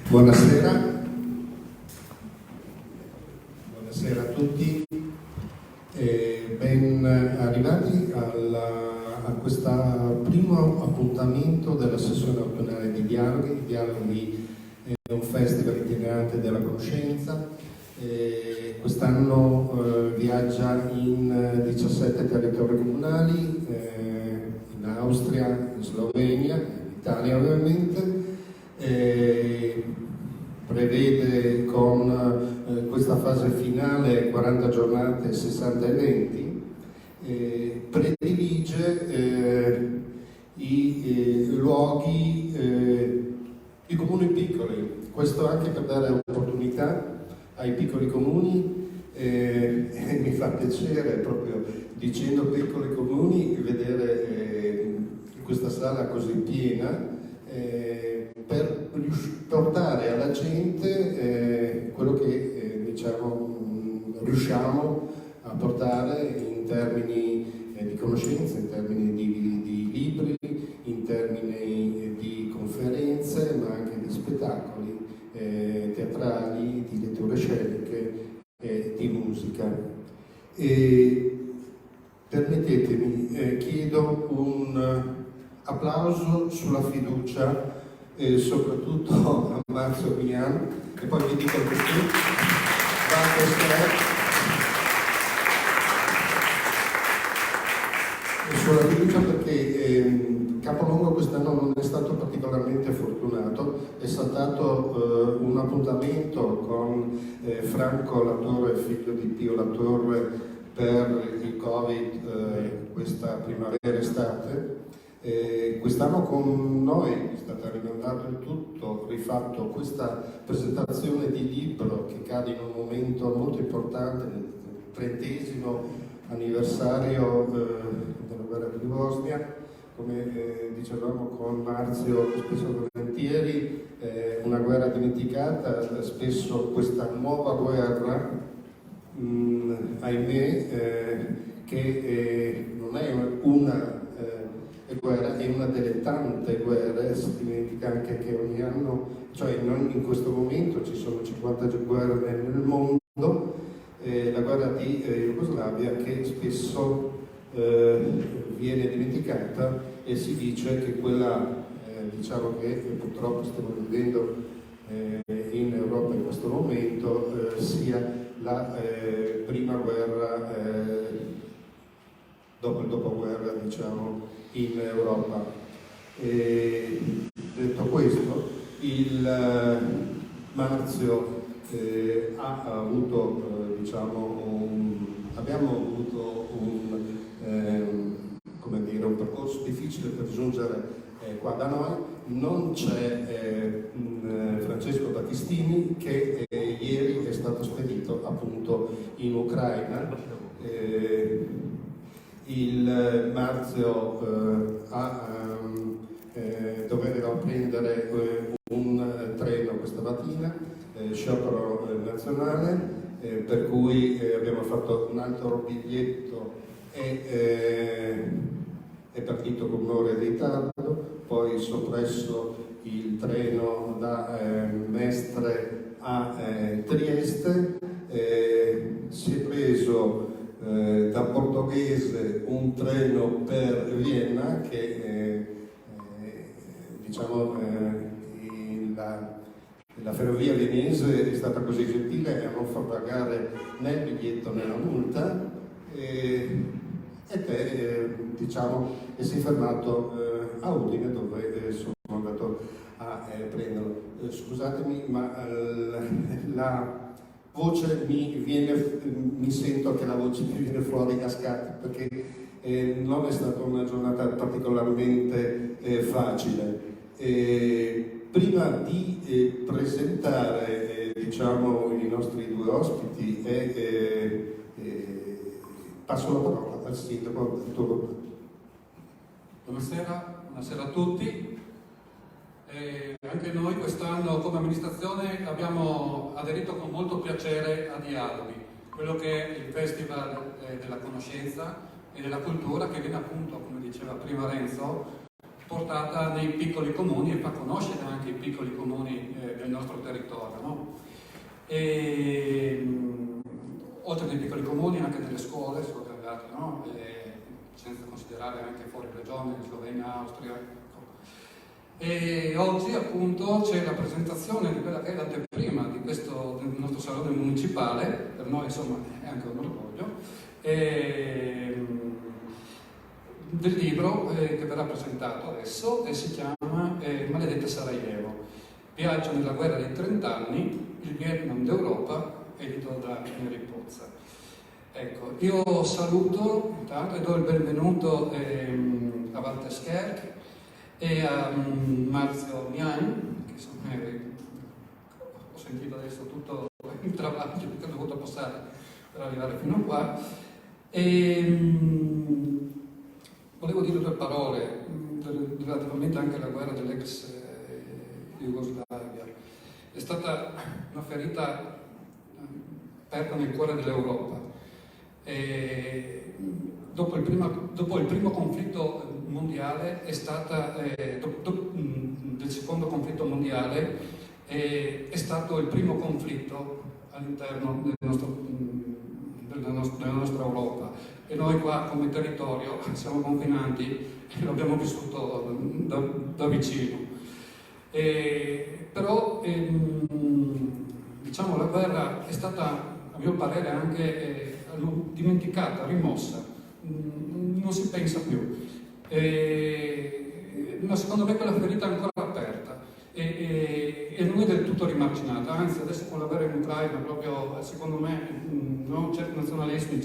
Buonasera, buonasera a tutti e ben arrivati a questo primo appuntamento della sessione autunnale di Dialoghi. Dialoghi è un festival itinerante della conoscenza. Quest'anno viaggia in 17 territori comunali, in Austria, in Slovenia, in Italia ovviamente. Prevede con questa fase finale 40 giornate e 60 eventi, predilige i luoghi, i comuni piccoli, questo anche per dare opportunità ai piccoli comuni, e mi fa piacere proprio dicendo piccoli comuni vedere questa sala così piena, per portare alla gente quello che riusciamo a portare in termini di conoscenze, in termini di libri, in termini di conferenze, ma anche di spettacoli teatrali, di letture sceliche e di musica. Permettetemi, chiedo un applauso sulla fiducia, soprattutto a Marzio Mian, e poi vi dico perché. Sulla fiducia perché Capolongo quest'anno non è stato particolarmente fortunato, è saltato un appuntamento con Franco Latorre, figlio di Pio Latorre, per il Covid questa primavera-estate. Quest'anno con noi è stato rimandato il tutto, rifatto questa presentazione di libro che cade in un momento molto importante, nel 30° anniversario della guerra di Bosnia. Come dicevamo con Marzio spesso e volentieri, una guerra dimenticata, spesso questa nuova guerra, ahimè, che non è una guerra, è una delle tante guerre. Si dimentica anche che ogni anno, cioè in questo momento ci sono 50 guerre nel mondo, la guerra di Jugoslavia che spesso viene dimenticata, e si dice che quella che purtroppo stiamo vivendo in Europa in questo momento sia la prima guerra dopo il dopoguerra in Europa. Detto questo, il Marzio abbiamo avuto un percorso difficile per giungere qua da noi. Non c'è Francesco Battistini, che ieri è stato spedito appunto in Ucraina. Il Marzio doveva prendere un treno questa mattina, sciopero nazionale, per cui abbiamo fatto un altro biglietto e è partito con un'ora di ritardo, poi soppresso il treno da Mestre a Trieste, si è preso da Portoghese un treno per Vienna che la ferrovia viennese è stata così gentile a non far pagare né il biglietto né la multa, e si è fermato a Udine, dove sono andato a prenderlo. Scusatemi, ma la voce mi sento che la voce mi viene fuori a scatti, perché non è stata una giornata particolarmente facile. Prima di presentare i nostri due ospiti passo la parola al sindaco. Buonasera a tutti. Anche noi quest'anno come amministrazione abbiamo aderito con molto piacere a Dialoghi, quello che è il festival della conoscenza e della cultura, che viene appunto, come diceva prima Renzo, portata nei piccoli comuni e fa conoscere anche i piccoli comuni del nostro territorio, no? Oltre nei piccoli comuni, anche nelle scuole sono cambiati, no? Senza considerare anche fuori regione, Slovenia, Austria. Ecco. E oggi appunto c'è la presentazione di quella che è l'anteprima di questo del nostro salone municipale, per noi insomma è anche un orgoglio, del libro che verrà presentato adesso e si chiama Maledetta Sarajevo, viaggio nella guerra dei 30 anni, il Vietnam d'Europa, edito da Enrico Pozza. Ecco, io saluto intanto e do il benvenuto a Walter Scherk e a Marzio Mian, che insomma, ho sentito adesso tutto il travaglio che ho dovuto passare per arrivare fino a qua. Volevo dire due parole relativamente anche alla guerra dell'ex Jugoslavia. È stata una ferita aperta nel cuore dell'Europa. Dopo il primo conflitto mondiale del secondo conflitto mondiale è stato il primo conflitto all'interno della nostra Europa, e noi qua come territorio siamo confinanti e lo abbiamo vissuto da vicino. Però diciamo la guerra è stata, a mio parere, anche dimenticata, rimossa, non si pensa più, ma secondo me quella ferita è ancora aperta e non è del tutto rimarginata, anzi adesso con la guerra in Ucraina proprio secondo me no, certi nazionalismi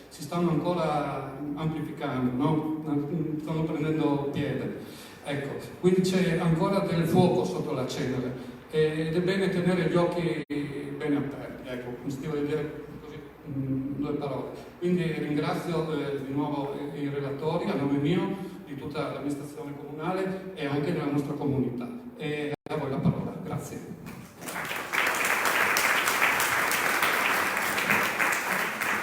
si stanno ancora amplificando, no? Stanno prendendo piede, ecco, quindi c'è ancora del fuoco sotto la cenere ed è bene tenere gli occhi bene aperti, ecco, mi stavo di dire così due parole. Quindi ringrazio di nuovo i relatori a nome mio, di tutta l'amministrazione comunale e anche della nostra comunità. E a voi la parola, grazie.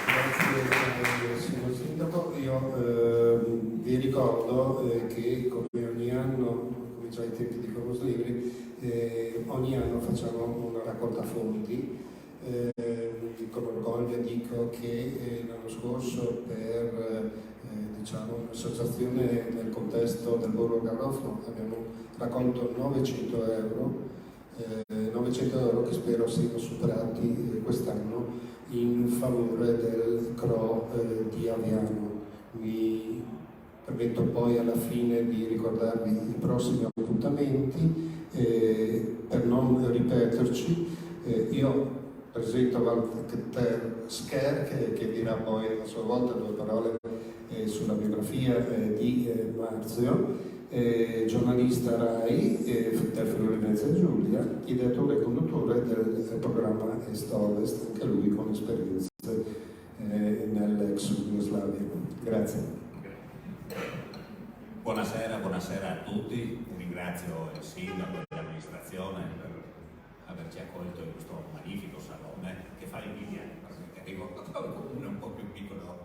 Grazie signor Sindaco. Io vi ricordo che come ogni anno, come già ai tempi di Corvus Libri, ogni anno facciamo una raccolta fondi. Con orgoglio dico che l'anno scorso per diciamo, un'associazione nel contesto del Borgo Garofalo abbiamo raccolto 900 euro che spero siano superati quest'anno in favore del CRO di Aviano. Mi permetto poi alla fine di ricordarvi i prossimi appuntamenti per non ripeterci. Io presento Walter Scherk che dirà poi a sua volta due parole sulla biografia di Marzio, giornalista RAI del Friuli Venezia Giulia, ideatore e conduttore del programma Est-Ovest, anche lui con esperienze nell'ex Jugoslavia. Grazie. Buonasera a tutti, ringrazio il sindaco e l'amministrazione per averci accolto in questo magnifico salone che fa invidia, perché arrivo da un comune un po' più piccolo,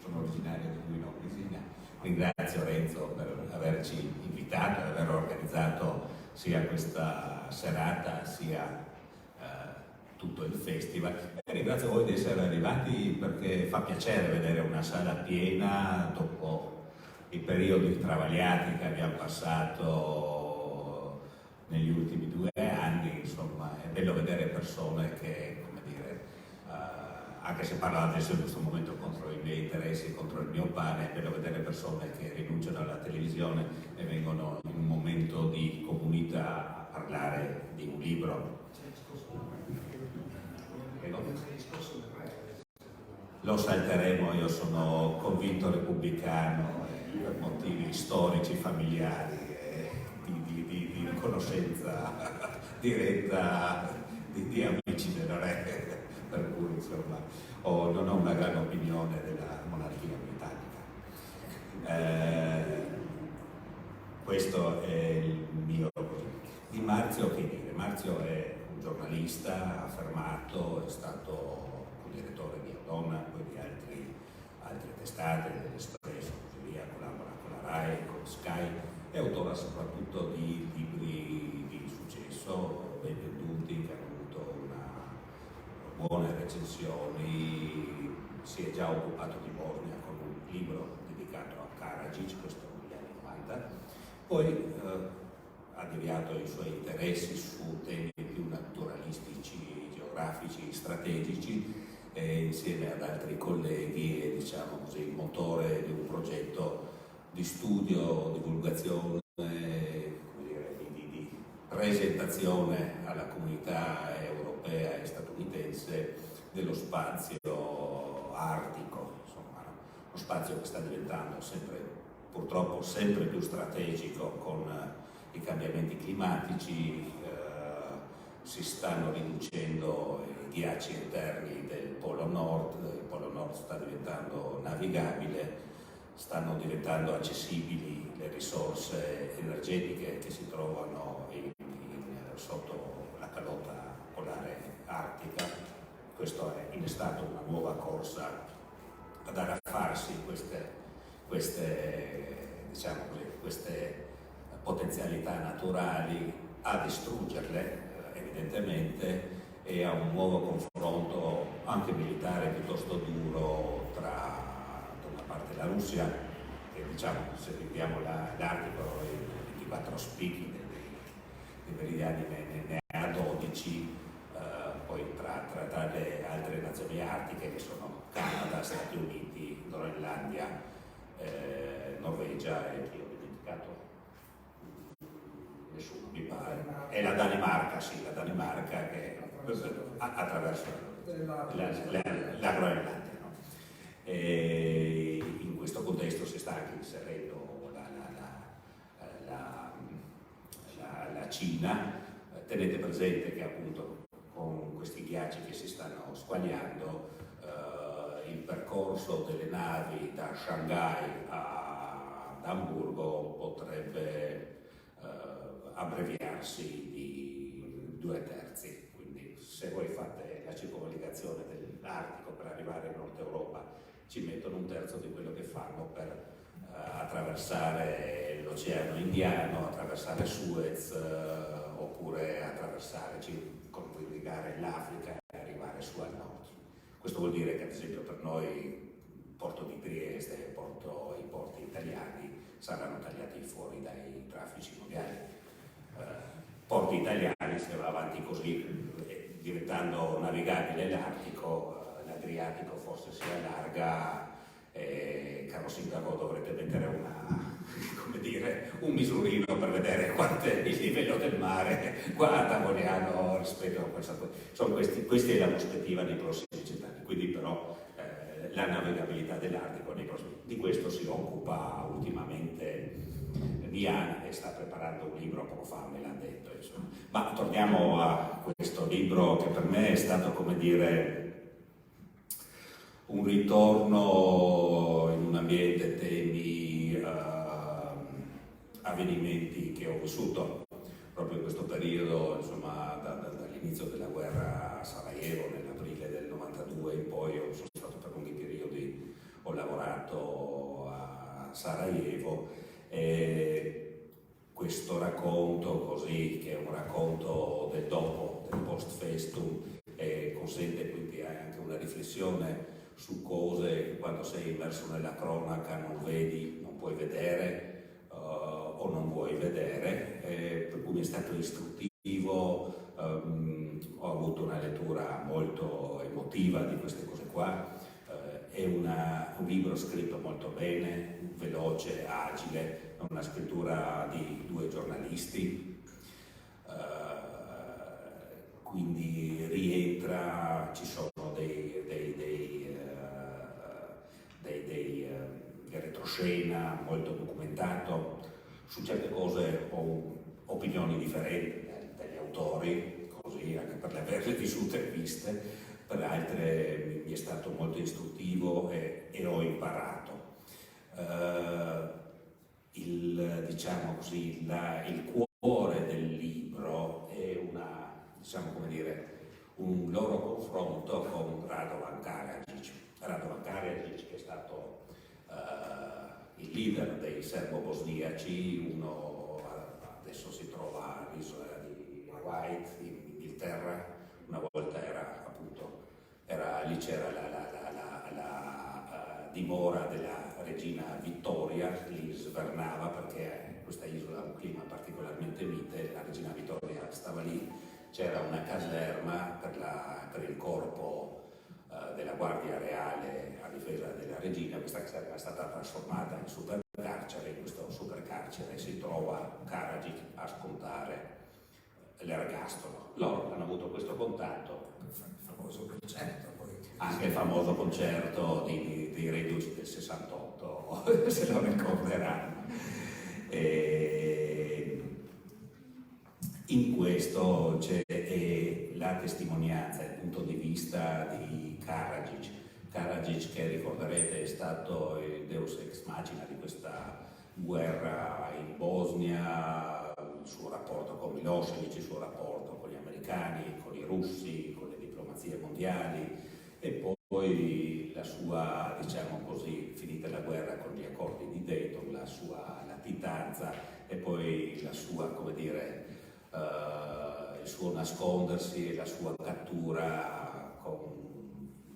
sono originario di Guino Prisina. Ringrazio Renzo per averci invitato e aver organizzato sia questa serata sia tutto il festival. E ringrazio voi di essere arrivati perché fa piacere vedere una sala piena dopo i periodi travagliati che abbiamo passato negli ultimi 2 anni. Insomma, è bello vedere persone che, come dire, anche se parlo adesso in questo momento contro i miei interessi, contro il mio pane, è bello vedere persone che rinunciano alla televisione e vengono in un momento di comunità a parlare di un libro. Lo salteremo, io sono convinto repubblicano per motivi storici, familiari e di conoscenza diretta di amici del re, per cui insomma non ho una gran opinione della monarchia britannica. Questo è il mio così. Di Marzio che dire? Marzio è un giornalista affermato, è stato direttore di Odonna, poi di altre testate, dell'Espresso, così via, collabora con la RAI, con Sky, è autore soprattutto di libri di successo, buone recensioni, si è già occupato di Bosnia con un libro dedicato a Karadzic, questo negli anni 90, poi ha deviato i suoi interessi su temi più naturalistici, geografici, strategici, e insieme ad altri colleghi è, diciamo così, il motore di un progetto di studio, divulgazione, come dire, di presentazione alla comunità europea e statunitense dello spazio artico, insomma, no? Uno spazio che sta diventando purtroppo sempre più strategico con i cambiamenti climatici, si stanno riducendo i ghiacci interni del Polo Nord, il Polo Nord sta diventando navigabile, stanno diventando accessibili le risorse energetiche che si trovano sotto la calotta polare artica. Questo ha innestato una nuova corsa ad arraffarsi diciamo così, queste potenzialità naturali, a distruggerle evidentemente, e a un nuovo confronto anche militare piuttosto duro tra da una parte la Russia, che, diciamo, se vediamo l'Artico, i 24 spicchi dei meridiani ne ha 12, poi tra le altre nazioni artiche che sono Canada, Stati Uniti, Groenlandia, Norvegia e chi ho dimenticato? Nessuno mi pare, è la Danimarca, sì, la Danimarca che attraverso la Groenlandia, no? E in questo contesto si sta anche inserendo la Cina. Tenete presente che appunto con questi ghiacci che si stanno squagliando, il percorso delle navi da Shanghai ad Amburgo potrebbe abbreviarsi di 2/3, quindi se voi fate la circonvallazione dell'Artico per arrivare in Nord Europa ci mettono 1/3 di quello che fanno per attraversare l'Oceano Indiano, attraversare Suez, oppure attraversare, circumnavigare l'Africa e arrivare su al nord. Questo vuol dire che ad esempio per noi il porto di Trieste e i porti italiani saranno tagliati fuori dai traffici mondiali. Porti italiani, se va avanti così, diventando navigabile l'Artico, l'Adriatico forse si allarga, caro sindaco, dovrete mettere un misurino per vedere quanto è il livello del mare qua a Tavoliano rispetto a questa. Questa è la prospettiva nei prossimi 100 anni, quindi però la navigabilità dell'Artico di questo si occupa ultimamente Diana, e sta preparando un libro, poco fa me l'ha detto, insomma. Ma torniamo a questo libro che per me è stato, come dire, un ritorno in un ambiente, temi, avvenimenti che ho vissuto proprio in questo periodo, insomma, dall'inizio della guerra a Sarajevo nell'aprile del 92 in poi. Sono stato per lunghi periodi, ho lavorato a Sarajevo, e questo racconto così, che è un racconto del dopo, del post festum, consente quindi anche una riflessione su cose che quando sei immerso nella cronaca non vedi, non puoi vedere, o non vuoi vedere, per cui è stato istruttivo. Ho avuto una lettura molto emotiva di queste cose qua. È un libro scritto molto bene, veloce, agile, una scrittura di 2 giornalisti, quindi rientra, ci sono dei retroscena molto documentato. Su certe cose ho opinioni differenti dagli autori, così, anche per averle vissute e viste. Per altre mi è stato molto istruttivo e ho imparato. Diciamo così, il cuore del libro è diciamo, come dire, un loro confronto con Radovan Karadzic. Radovan Karadzic, che è stato il leader dei serbo-bosniaci, adesso si trova all'isola di White in Inghilterra, una volta era appunto dimora della regina Vittoria, lì svernava perché questa isola ha un clima particolarmente mite, la regina Vittoria stava lì, c'era una caserma per il corpo della Guardia Reale a difesa della regina. Questa caserma è stata trasformata in supercarcere, in questo supercarcere si trova Karadzic a scontare l'ergastolo. Loro hanno avuto questo contatto, Il famoso concerto poi. anche il famoso concerto dei Reduci del 68, se lo ricorderanno. In questo c'è la testimonianza, il punto di vista di Karadzic. Karadzic, che ricorderete, è stato il deus ex machina di questa guerra in Bosnia, il suo rapporto con Milosevic, il suo rapporto con gli americani, con i russi, con le diplomazie mondiali, e poi la sua, diciamo così, finita la guerra con gli accordi di Dayton, la sua latitanza e poi la sua, come dire, il suo nascondersi e la sua cattura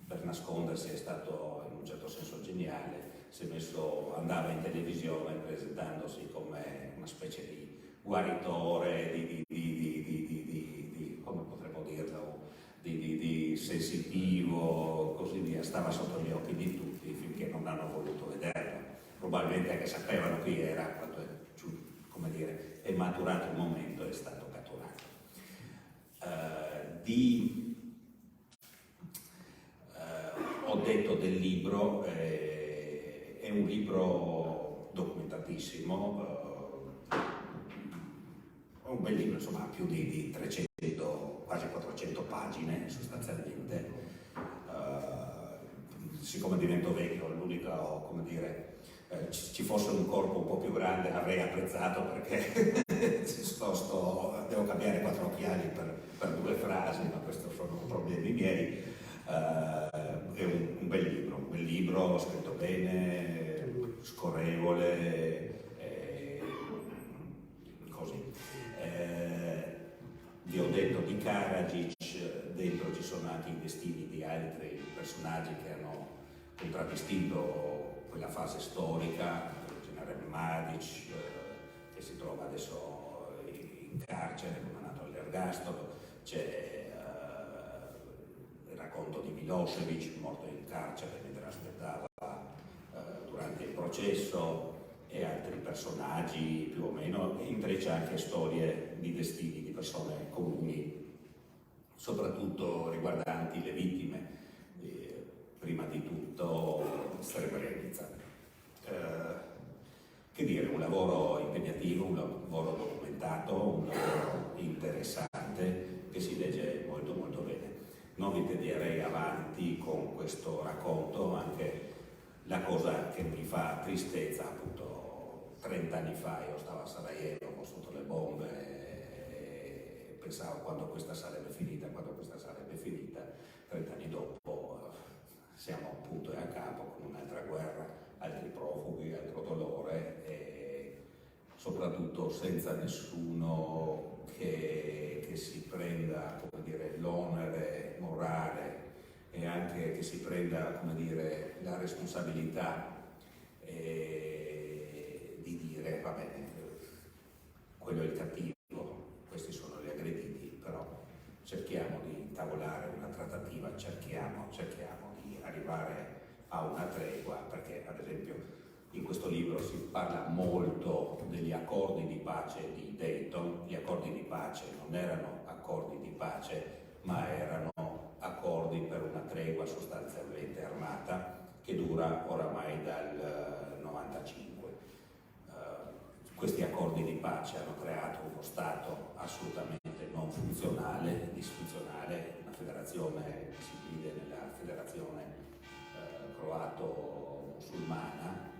per nascondersi è stato in un certo senso geniale. Andava in televisione presentandosi come una specie di guaritore, come potremmo dirlo, di sensitivo, così via. Stava sotto gli occhi di tutti finché non hanno voluto vederlo. Probabilmente anche sapevano chi era, quando come dire, è maturato il momento e è stato catturato. Ho detto del libro, è un libro documentatissimo, è un bel libro, insomma, ha più di 300, quasi 400 pagine sostanzialmente. Siccome divento vecchio, l'unico, come dire, ci fosse un corpo un po' più grande avrei apprezzato, perché devo cambiare 4 occhiali per 2 frasi, ma questi sono problemi miei. È un bel libro, scritto bene, scorrevole, così. Vi ho detto di Karadzic, dentro ci sono anche i destini di altri personaggi che hanno contraddistinto quella fase storica, il generale Mladic, che si trova adesso in carcere, condannato all'ergastolo, c'è il racconto di Milosevic, morto in carcere mentre aspettava durante il processo, e altri personaggi più o meno, e intreccia anche storie di destini di persone comuni, soprattutto riguardanti le vittime, prima di tutto Srebrenica. Che dire, un lavoro impegnativo, un lavoro documentato, un lavoro interessante che si legge molto molto bene. Non vi tedierei avanti con questo racconto, anche la cosa che mi fa tristezza, appunto, 30 anni fa io stavo a Sarajevo sotto le bombe e pensavo quando questa sarebbe finita, 30 anni dopo siamo appunto a capo con un'altra guerra, altri profughi, altro dolore, e soprattutto senza nessuno che si prenda, come dire, l'onere morale e anche che si prenda, come dire, la responsabilità di dire va bene, quello è il cattivo, questi sono gli aggrediti, però cerchiamo di intavolare una trattativa, cerchiamo di arrivare a una tregua, perché ad esempio in questo libro si parla molto degli accordi di pace di Dayton. Gli accordi di pace non erano accordi di pace, ma erano accordi per una tregua sostanzialmente armata che dura oramai dal 95. Questi accordi di pace hanno creato uno Stato assolutamente non funzionale, disfunzionale, una federazione che si divide nella federazione croato-musulmana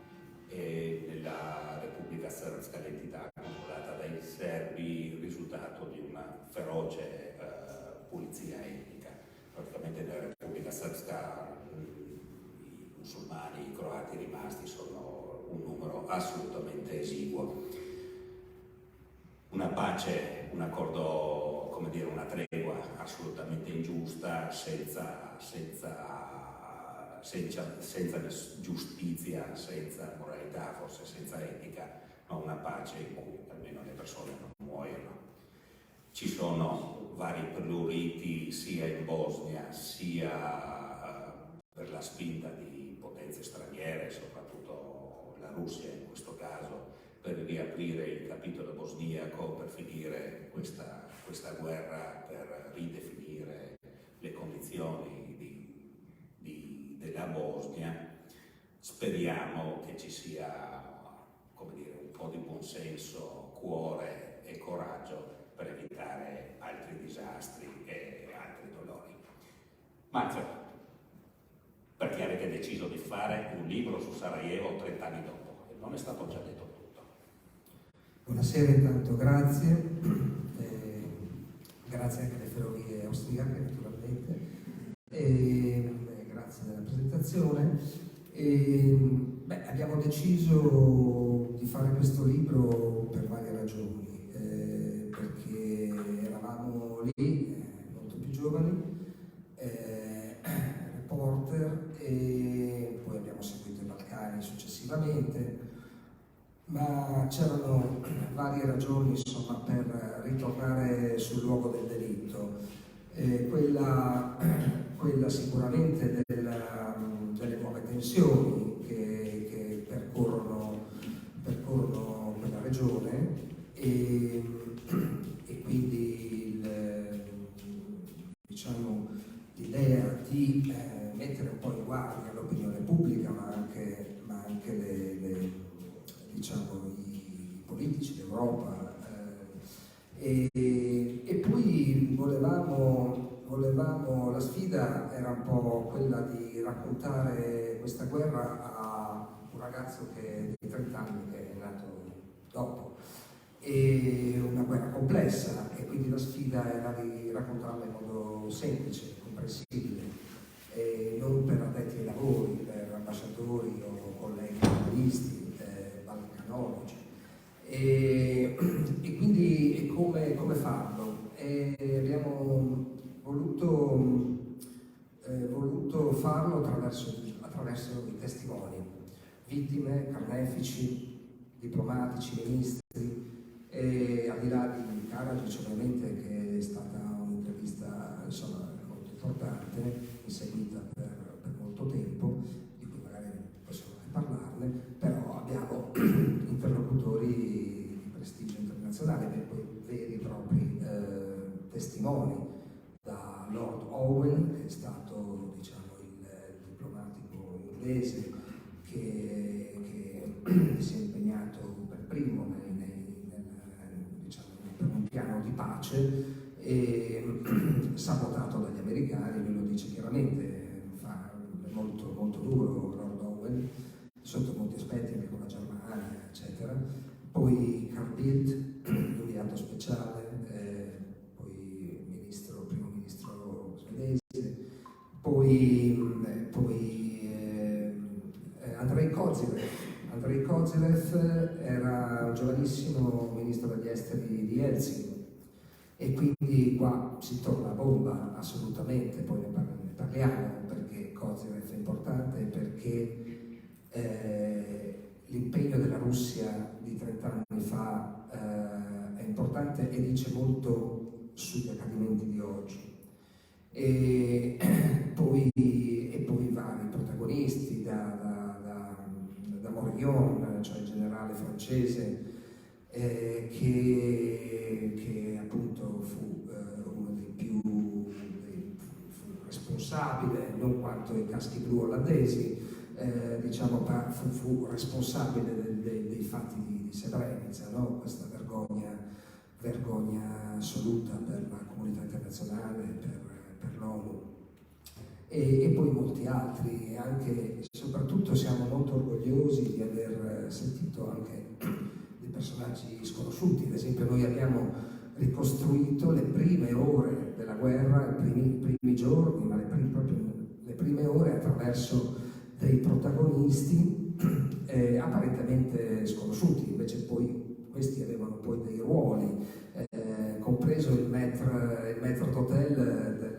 e nella Repubblica Srpska, l'entità controllata dai serbi, il risultato di una feroce pulizia etnica. Praticamente nella Repubblica Srpska i musulmani, i croati rimasti sono un numero assolutamente esiguo. Una pace, un accordo, come dire, una tregua assolutamente ingiusta, senza senza giustizia, senza moralità, forse senza etica, ma una pace in cui almeno le persone non muoiono. Ci sono vari pruriti sia in Bosnia sia per la spinta di potenze straniere, soprattutto la Russia in questo caso, per riaprire il capitolo bosniaco, per finire questa guerra, per ridefinire le condizioni della Bosnia. Speriamo che ci sia, come dire, un po' di buonsenso, cuore e coraggio per evitare altri disastri e altri dolori. Marzio, perché avete deciso di fare un libro su Sarajevo 30 anni dopo? Non è stato già detto tutto. Buonasera, intanto grazie. Grazie anche alle ferrovie austriache, naturalmente. Grazie della presentazione. Abbiamo deciso di fare questo libro per varie ragioni, perché eravamo lì, molto più giovani, reporter, e poi abbiamo seguito i Balcani successivamente, ma c'erano varie ragioni, insomma, per ritornare sul luogo del delitto. Quella sicuramente delle nuove tensioni che percorrono quella regione, e quindi diciamo, l'idea di mettere un po' in guardia l'opinione pubblica, ma anche diciamo, i politici d'Europa, e poi volevamo, la sfida era un po' quella di raccontare questa guerra a un ragazzo di 30 anni che è nato dopo, e una guerra complessa, e quindi la sfida era di raccontarla in modo semplice, comprensibile, e non per addetti ai lavori, per ambasciatori o colleghi giornalisti, balcanologi. E quindi come farlo? Abbiamo voluto farlo attraverso i testimoni, vittime, carnefici, diplomatici, ministri, e al di là di Karadzic, ovviamente, che è stata un'intervista, insomma, molto importante, inseguita per molto tempo, di cui magari possiamo anche parlarne, però abbiamo interlocutori di prestigio internazionale, poi veri e propri testimoni, da Lord Owen, che è stato, diciamo, il diplomatico inglese che si è impegnato per primo diciamo, per un piano di pace, e sabotato dagli americani. Lui lo dice chiaramente, è molto, molto duro Lord Owen sotto molti aspetti, anche con la Germania, eccetera. Poi Carl Bildt, inviato speciale, poi primo ministro svedese, poi Andrei Kozyrev era un giovanissimo ministro degli esteri di Helsinki, e quindi qua si torna a bomba, assolutamente. Poi ne parliamo, perché Kozyrev è importante, perché l'impegno della Russia di 30 anni fa è importante e dice molto sugli accadimenti di oggi. E poi vari protagonisti, da Morillon, cioè il generale francese, che appunto fu uno dei più fu responsabile, non quanto i caschi blu olandesi, diciamo, fu responsabile dei fatti di Srebrenica, no? Questa vergogna assoluta per la comunità internazionale, per l'ONU, e poi molti altri. Anche, soprattutto, siamo molto orgogliosi di aver sentito anche dei personaggi sconosciuti. Ad esempio, noi abbiamo ricostruito le prime ore della guerra, i primi giorni, ma proprio le prime ore, attraverso dei protagonisti apparentemente sconosciuti. Invece poi questi avevano poi dei ruoli, compreso il maître d'hôtel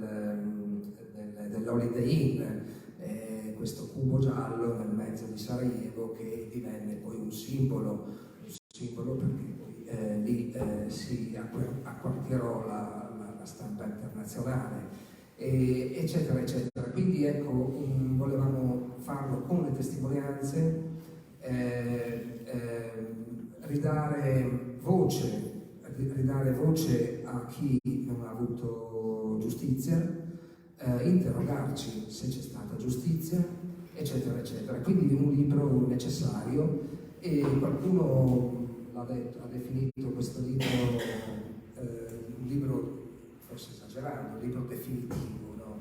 dell'Holiday Inn, questo cubo giallo nel mezzo di Sarajevo, che divenne poi un simbolo perché poi lì si acquartierò la stampa internazionale, eccetera, eccetera. Quindi ecco, volevamo farlo con le testimonianze, ridare voce a chi non ha avuto giustizia, interrogarci se c'è stata giustizia, eccetera, eccetera. Quindi un libro necessario, e qualcuno ha definito questo libro un libro, forse esagerando, un libro definitivo, no?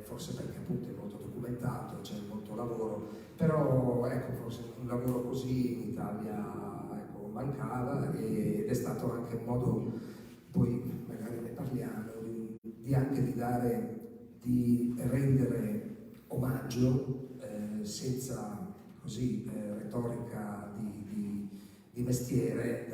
Forse perché appunto è molto documentato, c'è molto lavoro, però ecco, forse un lavoro così in Italia, ecco, mancava, ed è stato anche un modo, poi magari ne parliamo, di rendere omaggio, senza così retorica di mestiere,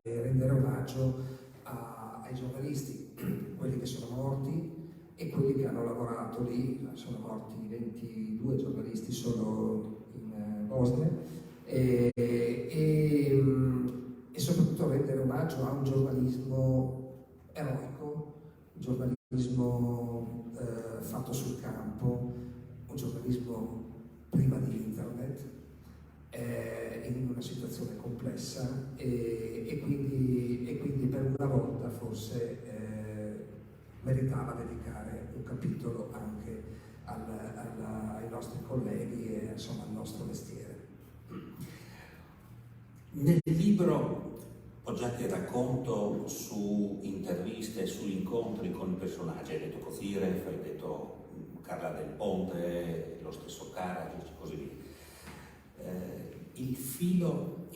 rendere omaggio ai giornalisti, quelli che sono morti e quelli che hanno lavorato lì. Sono morti 22 giornalisti solo in Bosnia, e soprattutto rendere omaggio a un giornalismo eroico, un giornalismo fatto sul campo, un giornalismo prima di internet, in una situazione complessa, e quindi per una volta forse meritava dedicare un capitolo anche ai nostri colleghi e insomma al nostro mestiere. Nel libro poggiate il racconto su interviste, su incontri con i personaggi. Hai detto Cozirev, hai detto Carla Del Ponte, lo stesso Karadzic, così via. Il filo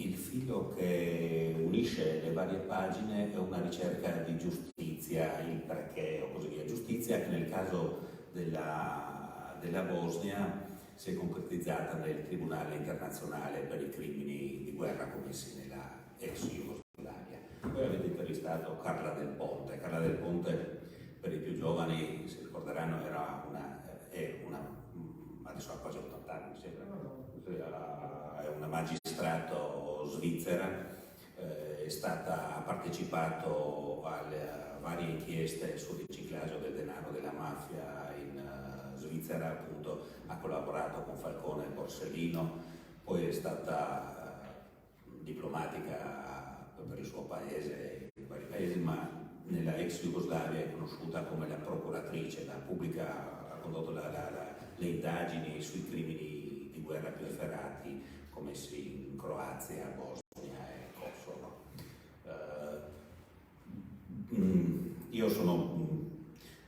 che unisce le varie pagine è una ricerca di giustizia, il perché o così via. Giustizia che nel caso della Bosnia si è concretizzata nel Tribunale internazionale per i crimini di guerra commessi nella ex Jugoslavia. Poi avete intervistato Carla Del Ponte. Carla Del Ponte, per i più giovani si ricorderanno, è una adesso ha quasi 80 anni, mi sembra, è una magistrato svizzera, ha partecipato alle varie inchieste sul riciclaggio del denaro della mafia in Svizzera, appunto ha collaborato con Falcone e Borsellino, poi è stata diplomatica per il suo paese, in vari paesi, ma nella ex Jugoslavia è conosciuta come la procuratrice, ha condotto le indagini sui crimini di guerra più efferati commessi in Croazia, Bosnia e Kosovo. Io sono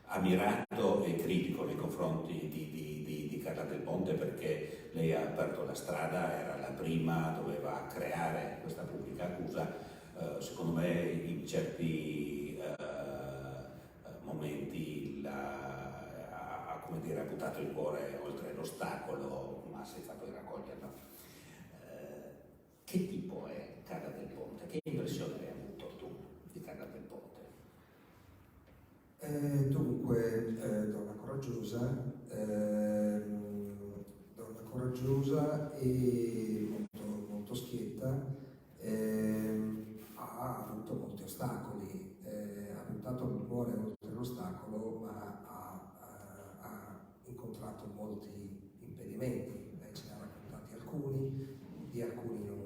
ammirato e critico nei confronti di Carla Del Ponte, perché lei ha aperto la strada, era la prima, doveva creare questa pubblica accusa. Secondo me in certi momenti ha buttato il cuore oltre l'ostacolo, ma senza poi raccoglierlo. Che tipo è Carla Del Ponte? Che impressione hai avuto tu di Carla Del Ponte? Dunque, donna coraggiosa e molto, molto schietta, ha avuto molti ostacoli, ha buttato il cuore oltre l'ostacolo, ma ha incontrato molti impedimenti. Lei ce ne ha raccontati alcuni, di alcuni non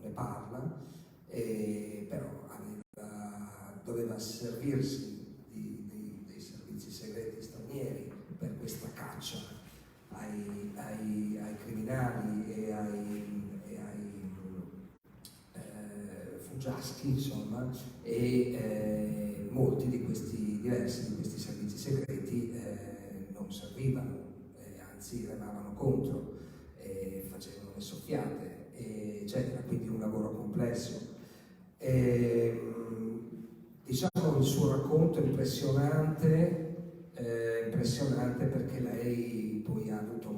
ne parla, però doveva servirsi dei servizi segreti stranieri per questa caccia ai criminali e ai fuggiaschi, insomma, e molti di questi servizi segreti non servivano, anzi remavano contro, facevano le soffiate, eccetera, quindi un lavoro complesso. Diciamo il suo racconto è impressionante perché lei poi ha avuto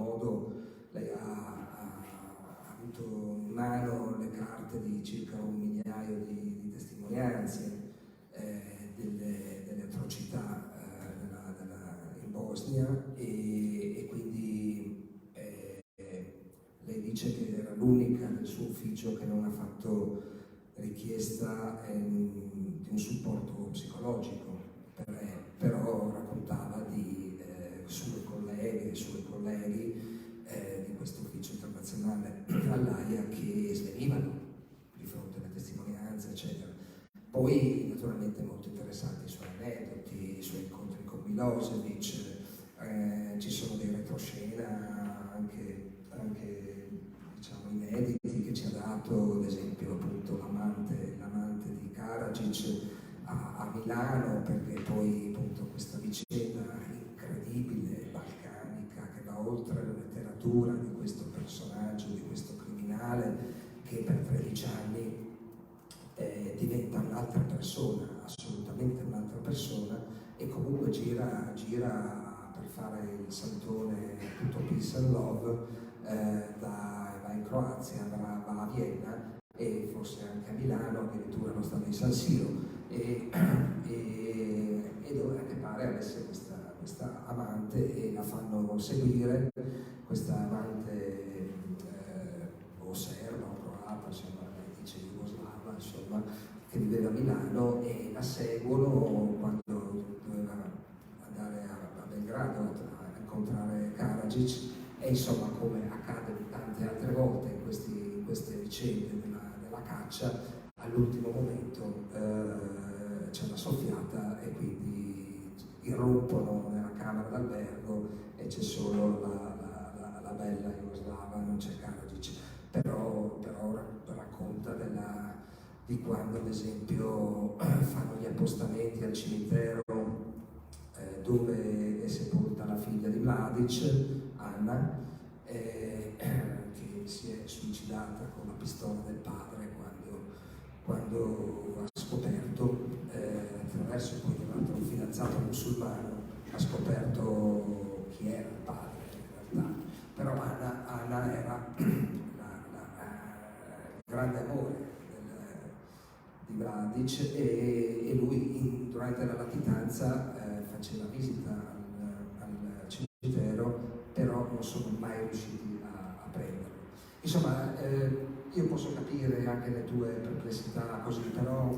in mano le carte di circa 1 migliaio di testimonianze delle atrocità in Bosnia, e quindi ufficio che non ha fatto richiesta di un supporto psicologico, però raccontava di sue colleghe e suoi colleghi di questo ufficio internazionale all'AIA che svenivano di fronte alle testimonianze, eccetera. Poi naturalmente molto interessanti i suoi aneddoti, i suoi incontri con Milosevic, ci sono dei retroscena anche diciamo inediti che ci ha dato, ad esempio appunto l'amante di Karadzic a Milano, perché poi appunto questa vicenda incredibile, balcanica, che va oltre la letteratura di questo personaggio, di questo criminale che per 13 anni diventa un'altra persona, assolutamente un'altra persona, e comunque gira per fare il saltone tutto peace and love, va in Croazia, va a Vienna e forse anche a Milano, addirittura non stava in San Siro, e dove anche pare avesse questa amante e la fanno seguire, questa amante o serba o croata, insomma, dice jugoslava, insomma, che viveva a Milano, e la seguono quando doveva andare a Belgrado a incontrare Karadzic, e insomma, come accade tante altre volte in queste vicende della caccia, all'ultimo momento c'è una soffiata e quindi irrompono nella camera d'albergo e c'è solo la bella jugoslava, non c'è Karadzic, però racconta di quando ad esempio fanno gli appostamenti al cimitero dove è sepolta la figlia di Mladic, Anna, che si è suicidata con la pistola del padre quando ha scoperto, attraverso poi un altro fidanzato musulmano, ha scoperto chi era il padre in realtà. Però Anna era il grande amore di Mladic, e lui durante la latitanza faceva visita al cimitero, però non sono mai riusciti a prenderlo. Insomma, io posso capire anche le tue perplessità così, però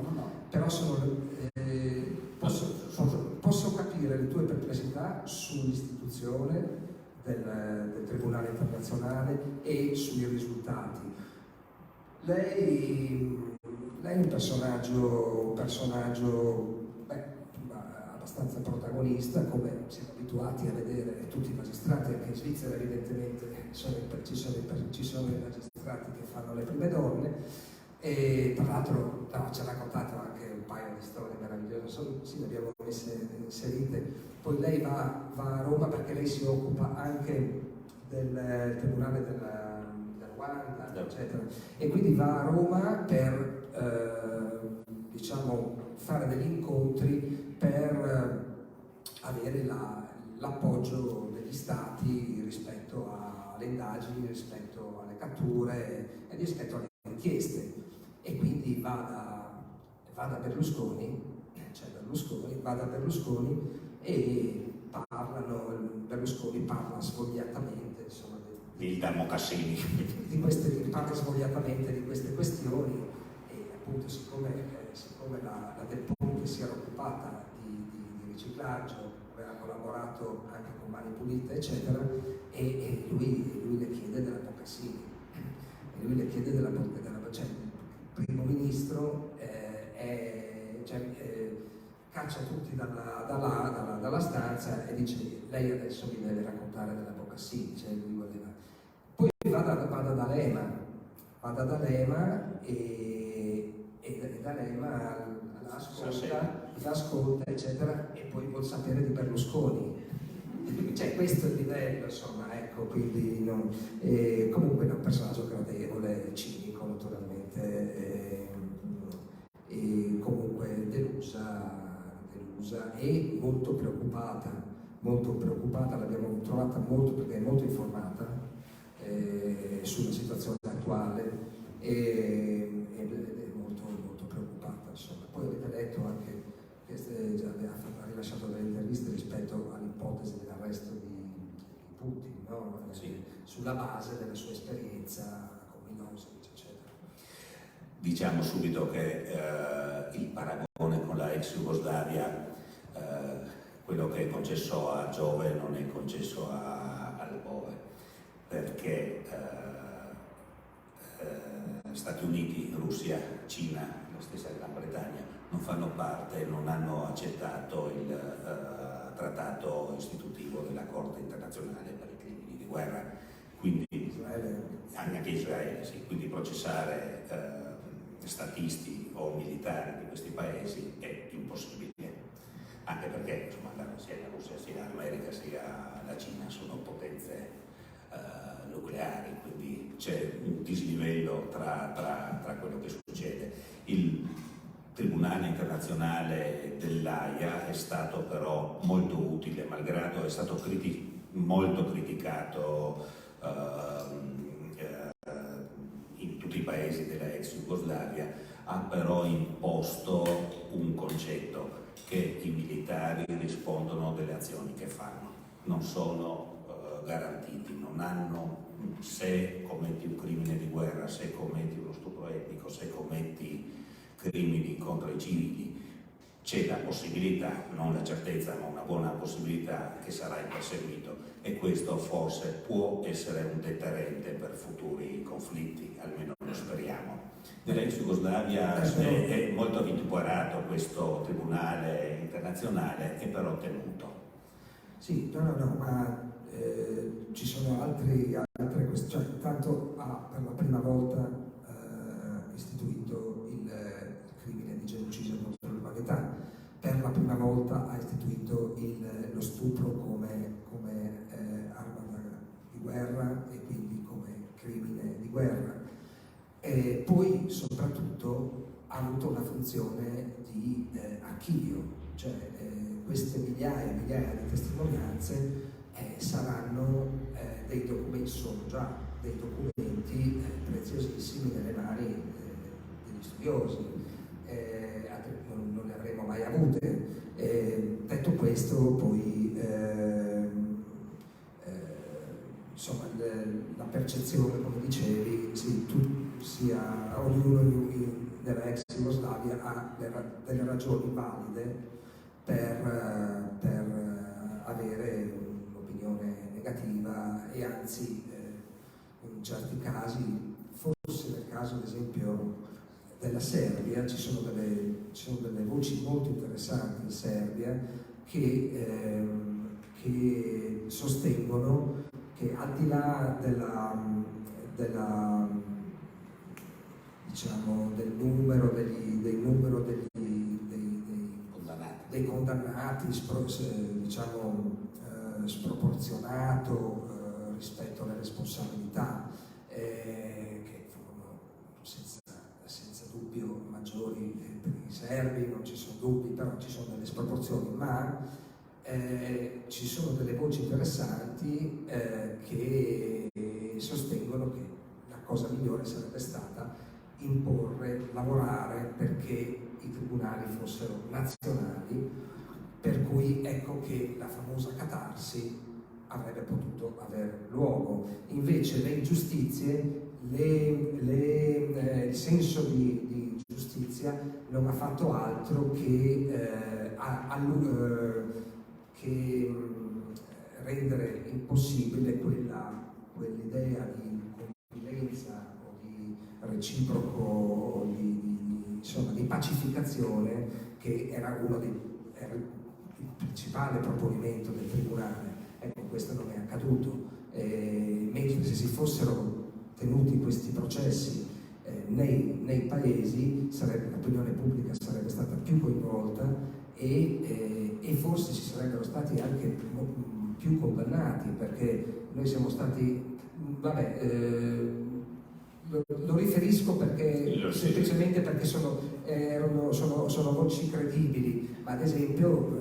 posso capire le tue perplessità sull'istituzione del Tribunale Internazionale e sui risultati. Lei è un personaggio abbastanza protagonista, come siamo abituati a vedere tutti i magistrati, anche in Svizzera evidentemente ci sono i magistrati che fanno le prime donne, e tra l'altro ci ha raccontato anche un paio di storie meravigliose, sì, le abbiamo messe inserite. Poi lei va a Roma perché lei si occupa anche del Tribunale del Ruanda, eccetera, e quindi va a Roma per diciamo fare degli incontri per avere l'appoggio degli stati rispetto alle indagini, rispetto alle catture e rispetto alle inchieste, e quindi va da Berlusconi, va da Berlusconi e Berlusconi parla svogliatamente, insomma, parla svogliatamente di queste questioni, e appunto siccome la Del Ponte si era occupata di riciclaggio, aveva collaborato anche con Mani Pulite, eccetera, e lui le chiede della Bocassini, cioè il primo ministro caccia tutti dalla stanza e dice: lei adesso mi deve raccontare della Bocassini, cioè lui voleva. Poi vada da D'Alema e D'Alema l'ascolta, eccetera, e poi vuol sapere di Berlusconi. Cioè, questo è il livello, insomma, ecco, quindi comunque è un personaggio gradevole, cinico naturalmente, e comunque delusa e molto preoccupata, l'abbiamo trovata molto, perché è molto informata sulla situazione attuale, ed è molto preoccupata, insomma. Poi avete letto anche che ha rilasciato delle interviste rispetto all'ipotesi dell'arresto di Putin, no? Sì. Sulla base della sua esperienza con Milosevic, eccetera. Diciamo subito che il paragone con la ex Jugoslavia, quello che è concesso a Giove non è concesso al Bove, perché Stati Uniti, Russia, Cina, la stessa Gran Bretagna non fanno parte, non hanno accettato il trattato istitutivo della Corte internazionale per i crimini di guerra, quindi anche Israele, sì, quindi processare statisti o militari di questi paesi è impossibile, anche perché insomma, sia la Russia, sia l'America, sia la Cina sono potenze nucleari, quindi c'è un dislivello tra quello che succede. Il Tribunale internazionale dell'Aia è stato però molto utile, malgrado è stato molto criticato in tutti i paesi della ex Jugoslavia, ha però imposto un concetto, che i militari rispondono delle azioni che fanno, non sono garantiti, non hanno, se commetti un crimine di guerra, se commetti uno stupro etnico, se commetti crimini contro i civili, c'è la possibilità, non la certezza, ma una buona possibilità che sarai perseguito, e questo forse può essere un deterrente per futuri conflitti, almeno lo speriamo. Nell'ex Jugoslavia è molto vituperato questo tribunale internazionale, è però tenuto. Sì, no, ma ci sono altre questioni, cioè intanto ha per la prima volta istituito il crimine di genocidio contro l'umanità, per la prima volta ha istituito lo stupro come arma di guerra e quindi come crimine di guerra. E poi soprattutto ha avuto una funzione di archivio, cioè queste migliaia e migliaia di testimonianze saranno dei documenti, sono già dei documenti preziosissimi nelle mani degli studiosi, non le avremmo mai avute. Detto questo, poi insomma la percezione, come dicevi, sì, ognuno nella ex Jugoslavia ha delle ragioni valide per avere un'opinione negativa, e anzi in certi casi, forse nel caso ad esempio della Serbia, ci sono delle voci molto interessanti in Serbia che sostengono che al di là diciamo, del numero dei condannati diciamo, sproporzionato rispetto alle responsabilità, che furono senza dubbio maggiori per i serbi, non ci sono dubbi, però ci sono delle sproporzioni, ma ci sono delle voci interessanti che sostengono che la cosa migliore sarebbe stata lavorare perché i tribunali fossero nazionali, per cui ecco che la famosa catarsi avrebbe potuto avere luogo. Invece le ingiustizie, il senso di giustizia non ha fatto altro che rendere impossibile quell'idea di convivenza o di reciproco, di pacificazione, che era era il principale proponimento del tribunale. Ecco, questo non è accaduto, mentre se si fossero tenuti questi processi nei paesi, l'opinione pubblica sarebbe stata più coinvolta e forse ci sarebbero stati anche più condannati, perché noi siamo stati, lo riferisco perché semplicemente perché sono voci credibili, ma ad esempio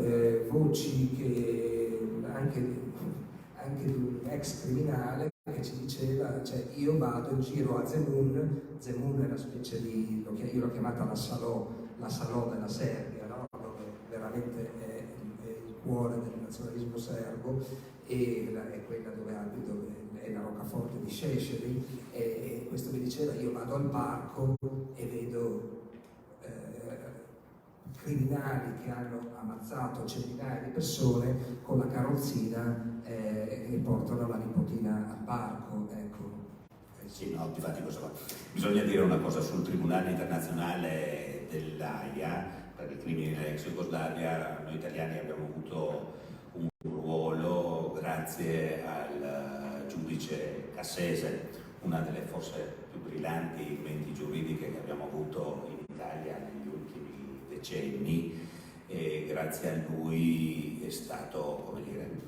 voci che anche di un ex criminale che ci diceva, cioè io vado in giro a Zemun è una specie di, io l'ho chiamata la Salò della Serbia, no? Dove veramente è il cuore del nazionalismo sullo Servo, e è quella dove è la roccaforte di Scesceri, e questo mi diceva: io vado al parco e vedo criminali che hanno ammazzato centinaia di persone con la carrozzina e portano la nipotina al parco, ecco. Sì, no, infatti bisogna dire una cosa sul Tribunale Internazionale dell'Aia per i crimini dell'ex Jugoslavia. Noi italiani abbiamo avuto un ruolo grazie al giudice Cassese, una delle forse più brillanti menti giuridiche che abbiamo avuto in Italia negli ultimi decenni, e grazie a lui è stato, come dire,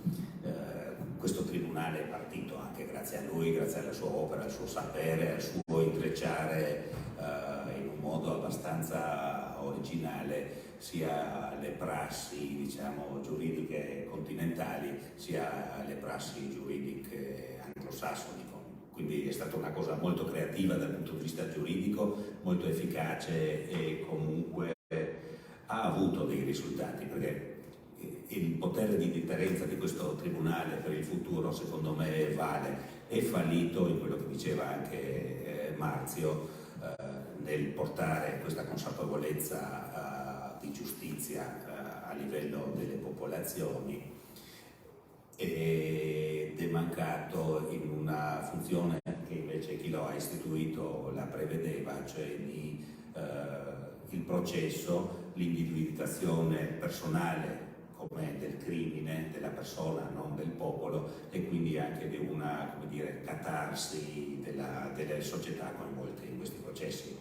questo tribunale è partito anche grazie a lui, grazie alla sua opera, al suo sapere, al suo intrecciare in un modo abbastanza originale sia le prassi, diciamo, giuridiche continentali sia le prassi giuridiche anglosassoni. Quindi è stata una cosa molto creativa dal punto di vista giuridico, molto efficace, e comunque ha avuto dei risultati, perché il potere di deterrenza di questo tribunale per il futuro secondo me vale. È fallito in quello che diceva anche Marzio, nel portare questa consapevolezza di giustizia a livello delle popolazioni, ed è mancato in una funzione che invece chi lo ha istituito la prevedeva, cioè il processo, l'individuazione personale come del crimine, della persona, non del popolo, e quindi anche di una, come dire, catarsi delle società coinvolte in questi processi.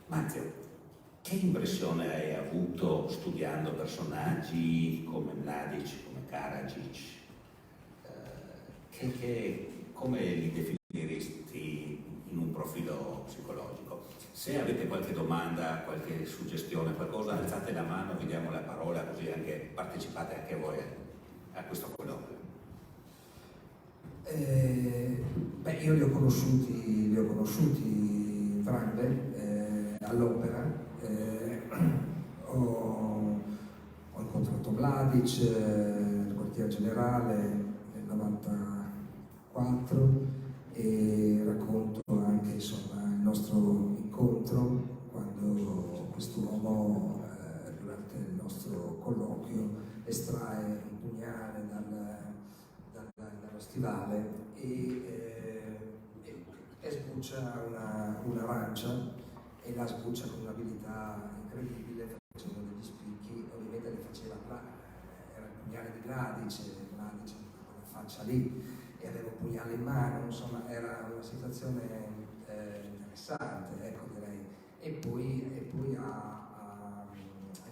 Marzio, che impressione hai avuto studiando personaggi come Mladic, come Karadzic? Come li definiresti in un profilo psicologico? Se avete qualche domanda, qualche suggestione, qualcosa, alzate la mano, vi diamo la parola, così anche partecipate anche voi a questo colloquio. Io li ho conosciuti entrambi all'opera. Ho incontrato Mladic nel quartier generale nel 94, e racconto anche, insomma, il nostro incontro quando quest'uomo durante il nostro colloquio estrae un pugnale dallo stivale e sbuccia un'arancia, e la sbuccia con un'abilità incredibile, facendo degli spicchi. Ovviamente le faceva, era il pugnale di Mladic con la faccia lì, e aveva un pugnale in mano, insomma era una situazione interessante, ecco, direi. E poi ha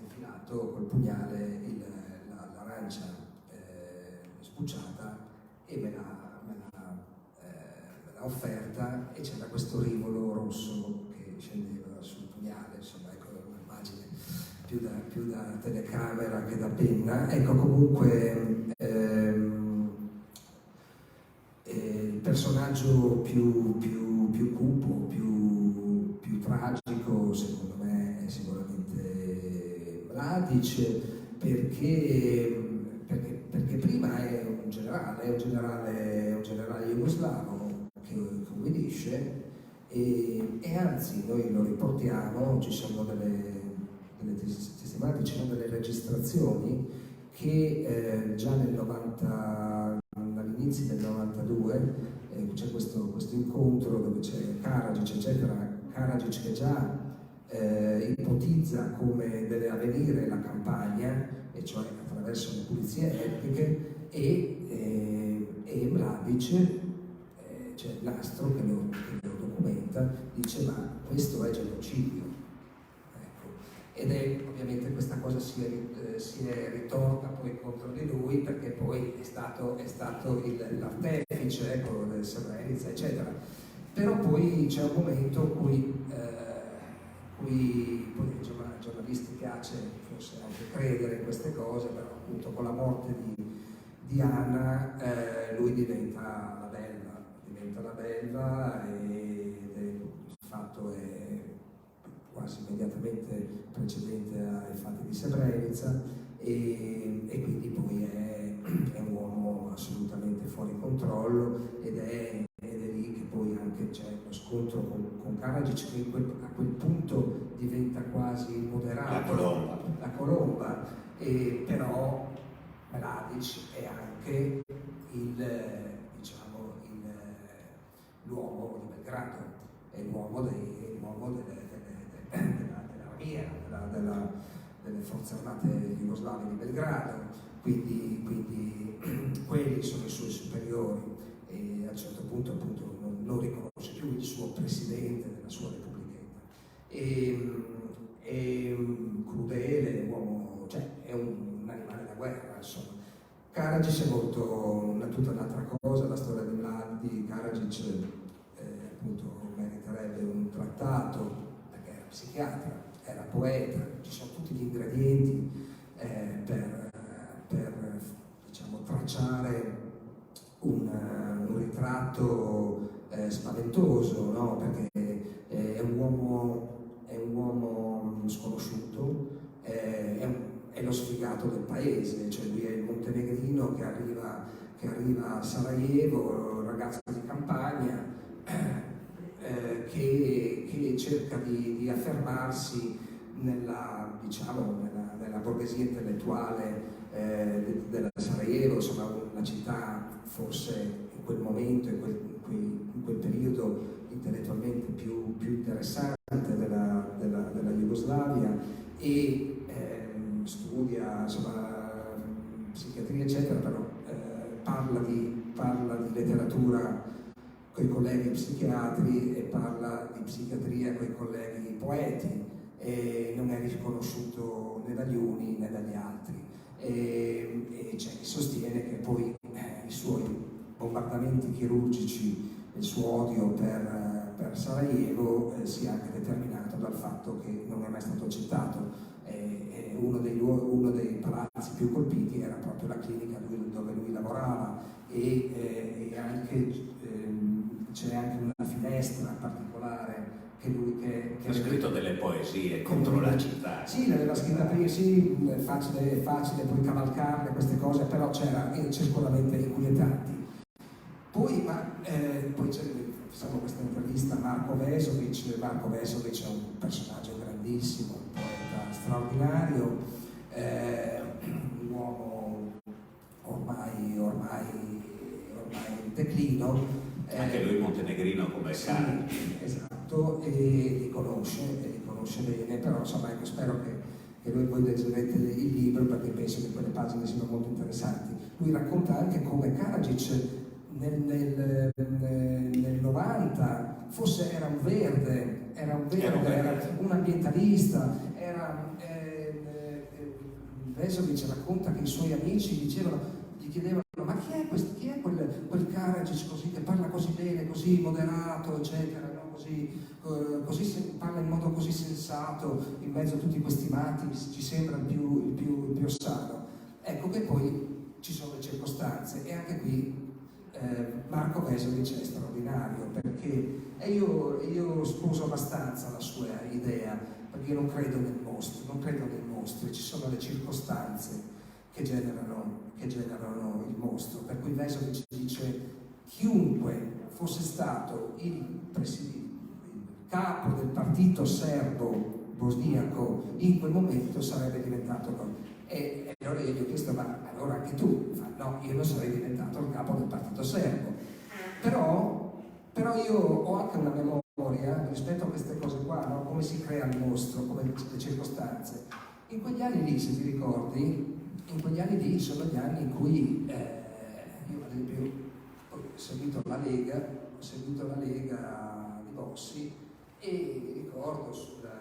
infilato col pugnale l'arancia sbucciata, e me l'ha offerta, e c'era questo rivolo rosso che scendeva sul pugnale, insomma, ecco, un'immagine più da telecamera che da penna. Ecco, comunque il personaggio più cupo, più tragico, secondo me, è sicuramente Mladic, perché prima è un generale jugoslavo che ubbidisce, e anzi noi lo riportiamo, ci sono delle testimonianze, ci sono delle registrazioni che già all'inizio del 92 c'è questo incontro dove c'è Karadzic, eccetera. Karadzic che già ipotizza come deve avvenire la campagna, e cioè attraverso le pulizie etniche, e Mladic, c'è il nastro che lo documenta, dice: ma questo è genocidio. Ecco. Ed è ovviamente questa cosa si è ritorta poi contro di lui, perché poi è stato l'artefice, ecco, del Srebrenica, eccetera. Però poi c'è un momento in cui poi ai giornalisti piace forse anche credere in queste cose, però appunto con la morte di Anna lui diventa la bella, e il fatto è quasi immediatamente precedente ai fatti di Srebrenica, e fuori controllo, ed è lì che poi anche c'è lo scontro con Karadzic, che a quel punto diventa quasi moderato, la colomba, e però Mladic è anche l'uomo di Belgrado, è l'uomo dell'armia, delle forze armate jugoslave di Belgrado, quindi quelli sono i suoi superiori, e a un certo punto appunto non riconosce più il suo presidente della sua repubblichetta. È crudele, uomo, cioè è un animale da guerra, insomma. Karadzic è molto tutta un'altra cosa. La storia di Karadzic appunto meriterebbe un trattato, perché era psichiatra, era poeta, ci sono tutti gli ingredienti per diciamo, tracciare un ritratto spaventoso, no? Perché è un uomo sconosciuto, è lo sfigato del paese, cioè lui è il montenegrino che arriva a Sarajevo, ragazzo di campagna, che cerca di affermarsi nella borghesia intellettuale della Sarajevo, insomma una città forse in quel momento, in quel periodo intellettualmente più interessante della Jugoslavia, e studia insomma psichiatria eccetera, però parla di letteratura con i colleghi psichiatri e parla di psichiatria con i colleghi poeti, e non è riconosciuto né dagli uni né dagli altri, e c'è chi sostiene che poi i suoi bombardamenti chirurgici, il suo odio per Sarajevo sia anche determinato dal fatto che non è mai stato accettato. Uno dei palazzi più colpiti era proprio la clinica dove lui lavorava, e c'è anche una finestra particolare che lui ha scritto delle poesie contro la città. Sì, l'aveva scritta prima, sì, è facile poi cavalcarle queste cose, però c'è sicuramente inquietanti. Poi facciamo questa intervista a Marko Vesovic. Marko Vesovic è un personaggio grandissimo, un poeta straordinario, un uomo ormai in declino. Anche lui montenegrino come sì, Karadzic. Esatto, e li conosce bene, però insomma ecco, spero che voi leggerete il libro, perché penso che quelle pagine siano molto interessanti. Lui racconta anche come Karadzic nel 90 era un verde, era un ambientalista, Vesovic racconta che i suoi amici gli chiedevano: ma chi è quel Karadzic così, che parla così bene, così moderato, eccetera, no? Così parla in modo così sensato, in mezzo a tutti questi matti, ci sembra il più sano. Ecco che poi ci sono le circostanze, e anche qui Marko Vesovic è straordinario, perché io sposo abbastanza la sua idea, perché io non credo nei mostri, ci sono le circostanze che generano il mostro, per cui Vesovic dice: chiunque fosse stato il capo del partito serbo bosniaco in quel momento sarebbe diventato. E allora io gli ho chiesto: ma allora anche tu? Fa: no, io non sarei diventato il capo del partito serbo. Però io ho anche una memoria rispetto a queste cose qua, no? Come si crea il mostro, come le circostanze. In quegli anni lì, se ti ricordi, sono gli anni in cui io ad esempio ho seguito la Lega di Bossi, e mi ricordo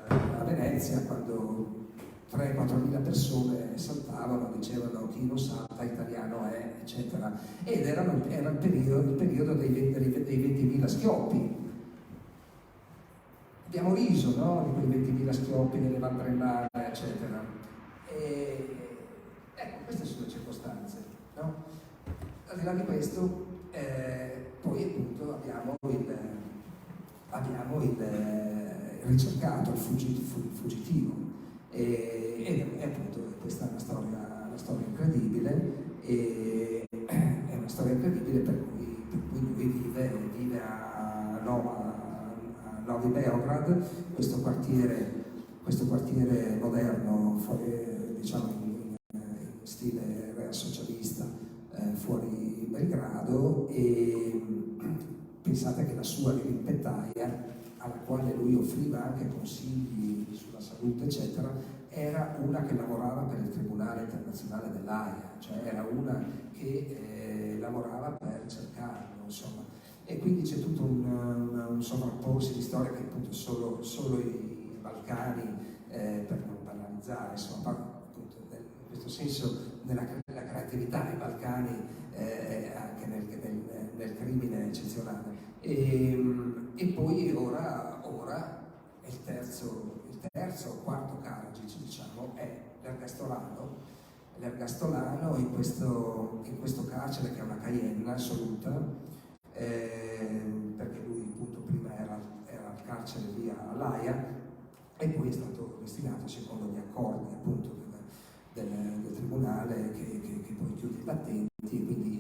a Venezia quando 3-4 mila persone saltavano, dicevano: chi non salta italiano è, eccetera, ed era il periodo dei 20.000 schioppi. Abbiamo riso, no? Di quei 20.000 schioppi nelle Valbrellane, eccetera. Ecco, queste sono le circostanze, no? Al di là di questo, poi appunto abbiamo il ricercato, il fuggitivo, e appunto questa è una storia incredibile, è una storia incredibile per cui lui vive a Novi Beograd, questo quartiere moderno, diciamo in stile real socialista, fuori Belgrado, e pensate che la sua rimpettaia, alla quale lui offriva anche consigli sulla salute eccetera, era una che lavorava per il Tribunale Internazionale dell'Aia, cioè era una che lavorava per cercarlo, insomma. E quindi c'è tutto un sovrapporsi di storie che appunto solo i Balcani, per non banalizzare, insomma, appunto in questo senso la creatività nei Balcani anche nel crimine eccezionale. E poi ora è il terzo o quarto Karadzic, diciamo, è l'ergastolano in questo carcere che è una Cayenne assoluta, perché lui appunto prima era al carcere lì all'Aia e poi è stato destinato secondo gli accordi appunto del tribunale che poi chiude i battenti, e quindi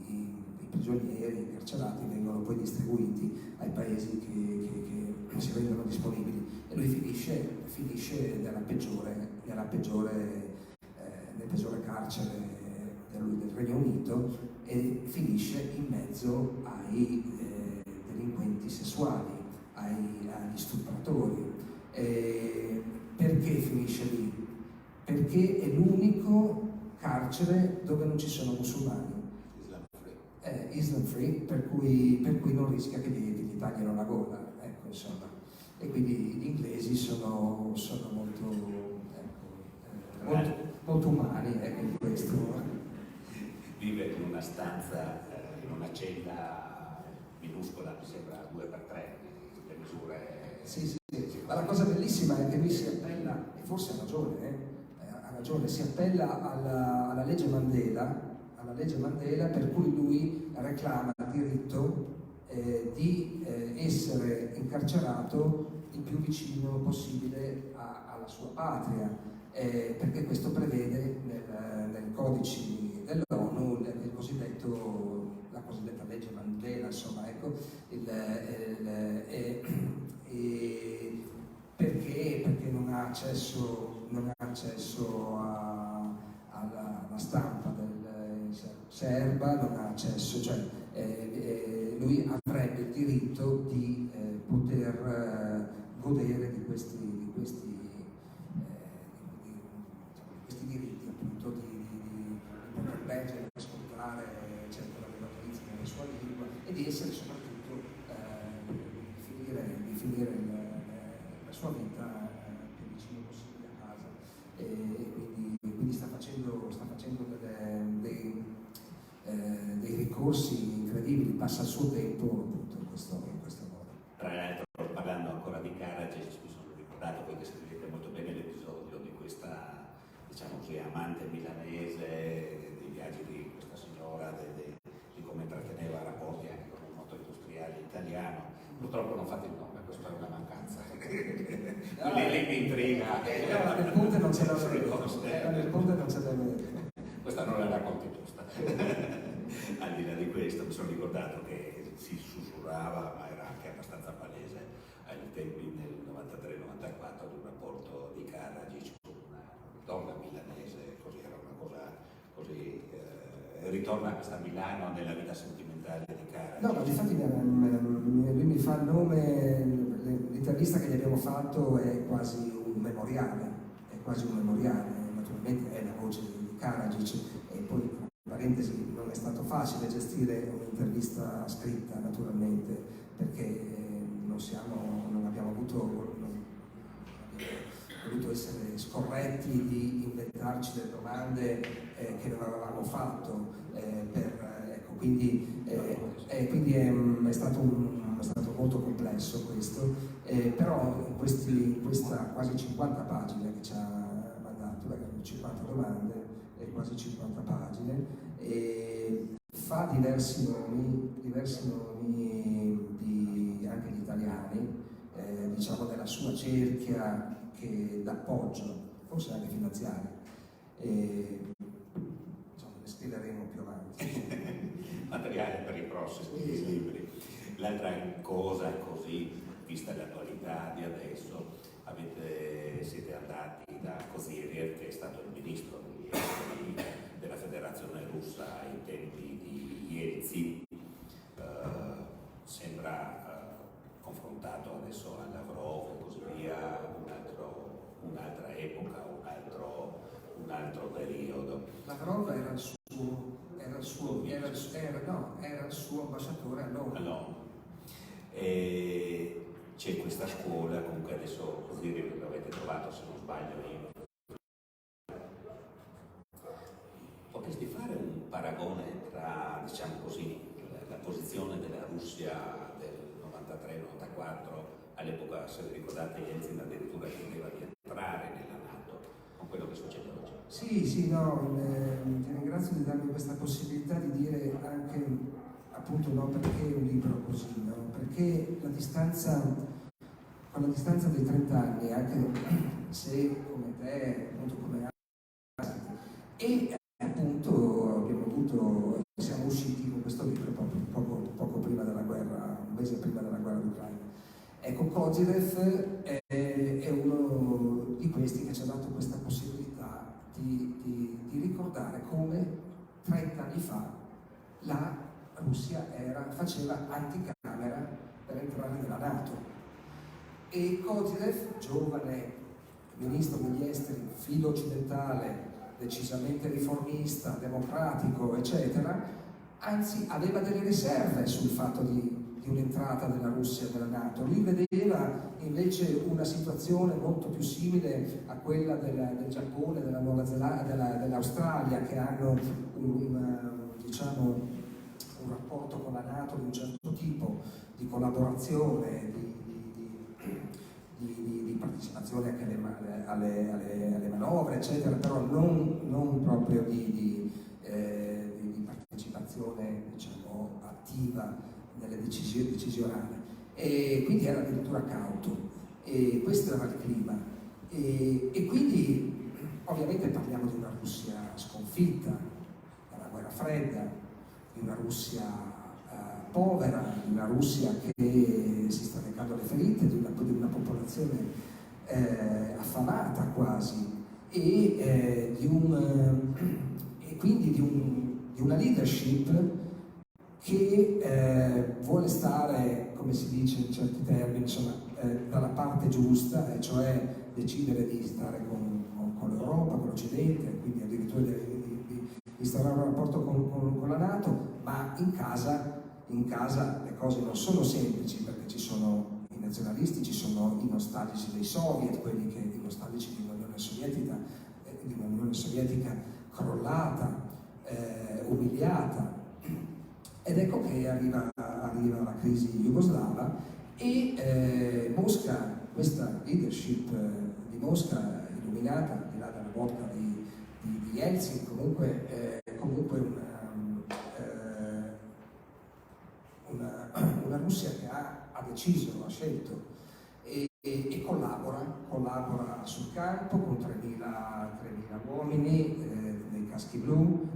i prigionieri, i carcerati vengono poi distribuiti ai paesi che si rendono disponibili, e lui finisce nel peggiore carcere del Regno Unito, e finisce in mezzo ai delinquenti sessuali, agli stupratori. Perché finisce lì? Perché è l'unico carcere dove non ci sono musulmani. Islam free, per cui non rischia che gli tagliano la gola, ecco, insomma. E quindi gli inglesi sono molto umani, ecco, in questo. Vive in una stanza, in una cella minuscola, mi sembra 2x3, le misure. Sì. Ma la cosa bellissima è che lui si appella, e forse ha ragione, si appella alla legge Mandela, per cui lui reclama il diritto di essere incarcerato il più vicino possibile alla sua patria, perché questo prevede nel codice dell'ONU la cosiddetta legge Mandela, insomma, ecco, perché non ha accesso alla stampa serba, non ha accesso, cioè lui avrebbe il diritto di poter godere di questi diritti, appunto, di poter leggere, ascoltare, eccetera, le notizie nella sua lingua, e di essere soprattutto di finire la sua vita più vicino possibile a casa, e quindi sta facendo dei ricorsi incredibili, passa il suo tempo appunto in questo modo. Tra l'altro, parlando ancora di Karadzic, mi sono ricordato, poi descrivete molto bene l'episodio di questa, diciamo così, amante milanese, dei viaggi di questa signora, di come intratteneva rapporti anche con il mondo industriale italiano. Purtroppo non fate il nome, questa è una mancanza. Lì mi intriga. Nel ponte non c'è da vedere. Questa non la racconti giusta. Al di là di questo, mi sono ricordato che si sussurrava, ma era anche abbastanza palese, ai tempi nel 93-94, di un rapporto di Karadzic con una donna milanese, così era una cosa così. Ritorna questa Milano nella vita sentimentale di Karadzic. No, ma infatti lui mi fa il nome, l'intervista che gli abbiamo fatto è quasi un memoriale, naturalmente è la voce di Karadzic, e poi, tra parentesi, non è stato facile gestire un'intervista scritta, naturalmente, perché non abbiamo voluto essere scorretti di inventarci delle domande che non avevamo fatto, quindi è stato molto complesso questo, però in questa quasi 50 pagine che ci ha mandato, perché erano 50 domande e quasi 50 pagine, e fa diversi nomi anche di italiani, diciamo della sua cerchia d'appoggio, forse anche finanziario. Insomma, ne scriveremo più avanti. materiale per i prossimi libri. L'altra cosa così, vista l'attualità di adesso, siete andati da Kozyriev, che è stato il ministro degli esteri della Federazione Russa ai tempi di Yeltsin, sembra confrontato adesso a Lavrov e così via, un'altra epoca, un altro periodo. Lavrov era il suo ambasciatore all'ONU. E c'è questa scuola, comunque adesso Kozyriev l'avete trovato, se non sbaglio, potresti fare un paragone tra, diciamo così, la posizione della Russia del 93-94, all'epoca, se vi ricordate, Yeltsin addirittura chiedeva di entrare nella NATO, con quello che succede oggi? Sì, no, ti ringrazio di darmi questa possibilità di dire anche, appunto, no, perché un libro così, no? Perché con la distanza dei 30 anni, anche se come te, appunto come altri, e appunto siamo usciti con questo libro poco prima della guerra, un mese prima della guerra d'Ucraina. Ecco, Kozyriev è uno di questi che ci ha dato questa possibilità di ricordare come 30 anni fa la Russia faceva anticamera per entrare nella NATO. E Kozyriev, giovane ministro degli esteri, filo occidentale, decisamente riformista, democratico, eccetera, anzi aveva delle riserve sul fatto di un'entrata della Russia nella NATO. Lui vedeva invece una situazione molto più simile a quella del Giappone, della Nuova Zelanda, dell'Australia, che hanno un rapporto con la NATO di un certo tipo, di collaborazione, di partecipazione anche alle manovre, eccetera, però non proprio di partecipazione, diciamo, attiva nelle decisioni decisionali. E quindi era addirittura cauto, e questo era il clima. E quindi ovviamente parliamo di una Russia sconfitta dalla guerra fredda, di una Russia povera, di una Russia che si sta recando le ferite, di una popolazione affamata quasi, e quindi di una leadership che vuole stare, come si dice in certi termini, insomma, dalla parte giusta, cioè decidere di stare con l'Europa, con l'Occidente, quindi addirittura di instaurare un rapporto con la NATO, ma in casa le cose non sono semplici, perché ci sono i nazionalisti, ci sono i nostalgici dei soviet, i nostalgici di un'Unione Sovietica crollata, umiliata. Ed ecco che arriva la crisi jugoslava e Mosca, questa leadership di Mosca, illuminata al di là della vodka di Yeltsin, comunque una Russia che ha deciso, ha scelto e collabora sul campo con 3.000 uomini nei caschi blu,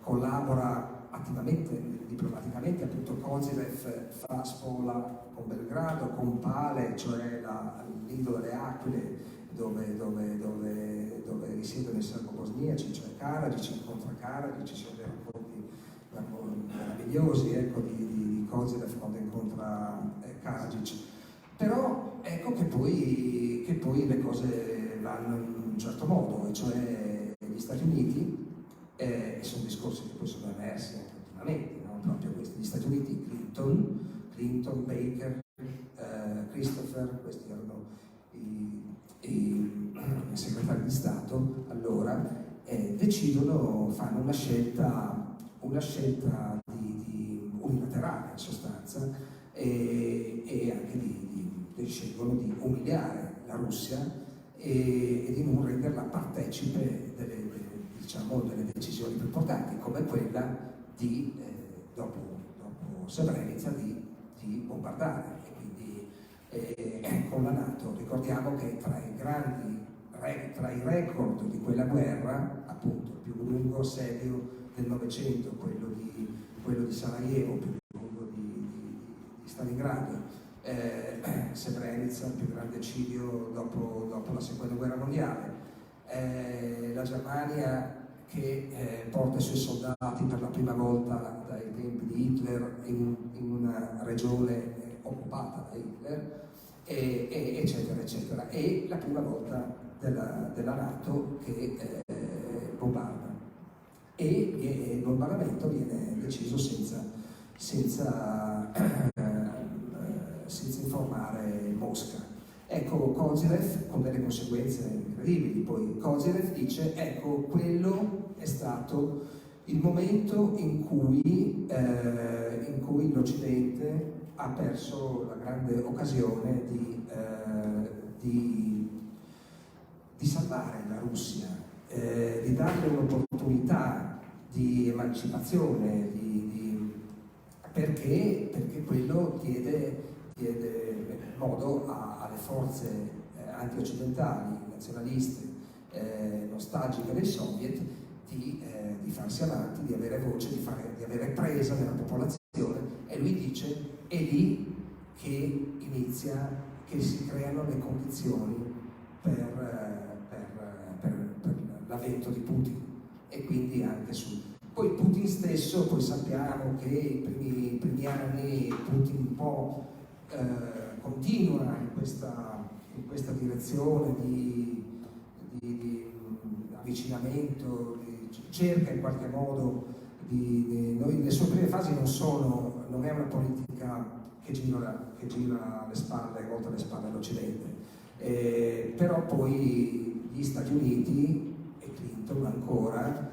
collabora attivamente, diplomaticamente. Appunto Kozyriev fa spola con Belgrado, con Pale, cioè il nido delle aquile, dove risiedono i serbo-bosniaci, cioè Karadzic, incontra Karadzic, ci sono dei racconti meravigliosi, ecco, di Kozyriev quando incontra Karadzic. Però ecco che poi le cose vanno in un certo modo, cioè gli Stati Uniti, e sono discorsi che poi sono emersi anche ultimamente, no? Proprio questi, gli Stati Uniti, Clinton, Baker, Christopher, questi erano i segretari di Stato allora, fanno una scelta di unilaterale in sostanza, e anche scelgono di umiliare la Russia e di non renderla partecipe delle decisioni più importanti, come quella dopo Srebrenica di bombardare. E quindi con la NATO ricordiamo che tra i record di quella guerra, appunto, il più lungo assedio del Novecento, quello di Sarajevo, più lungo di Stalingrado, Srebrenica, il più grande eccidio dopo la seconda guerra mondiale, la Germania che porta i suoi soldati per la prima volta dai tempi di Hitler in una regione occupata da Hitler, eccetera eccetera, e la prima volta della NATO che bombarda, e il bombardamento viene deciso senza informare Mosca. Ecco, Kozyrev, con delle conseguenze incredibili, poi Kozyrev dice: ecco, quello è stato il momento in cui l'Occidente ha perso la grande occasione di salvare la Russia, di darle un'opportunità di emancipazione, perché quello diede modo alle forze anti-occidentali, nazionaliste, nostalgiche dei soviet, di farsi avanti, di avere voce, di avere presa nella popolazione, e lui dice: è lì che si creano le condizioni per l'avvento di Putin, e quindi anche poi Putin stesso, poi sappiamo che i primi anni Putin un po' continua in questa direzione di avvicinamento, cerca in qualche modo le sue prime fasi non è una politica che gira alle spalle, volta alle spalle all'Occidente, però poi gli Stati Uniti e Clinton ancora,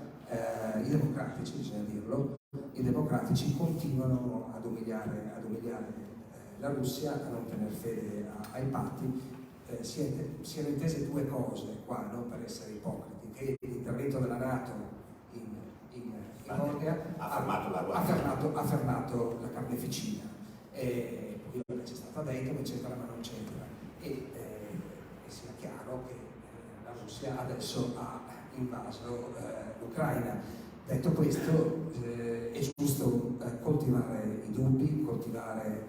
i democratici, bisogna dirlo, i democratici continuano ad umiliare la Russia, a non tener fede ai patti. Siano intese due cose qua, non per essere ipocriti, che l'intervento della NATO in Georgia ha fermato la carneficina, e poi c'è stata Dayton, eccetera, ma non c'entra, e sia chiaro che la Russia adesso ha invaso l'Ucraina. Detto questo, è giusto coltivare i dubbi, coltivare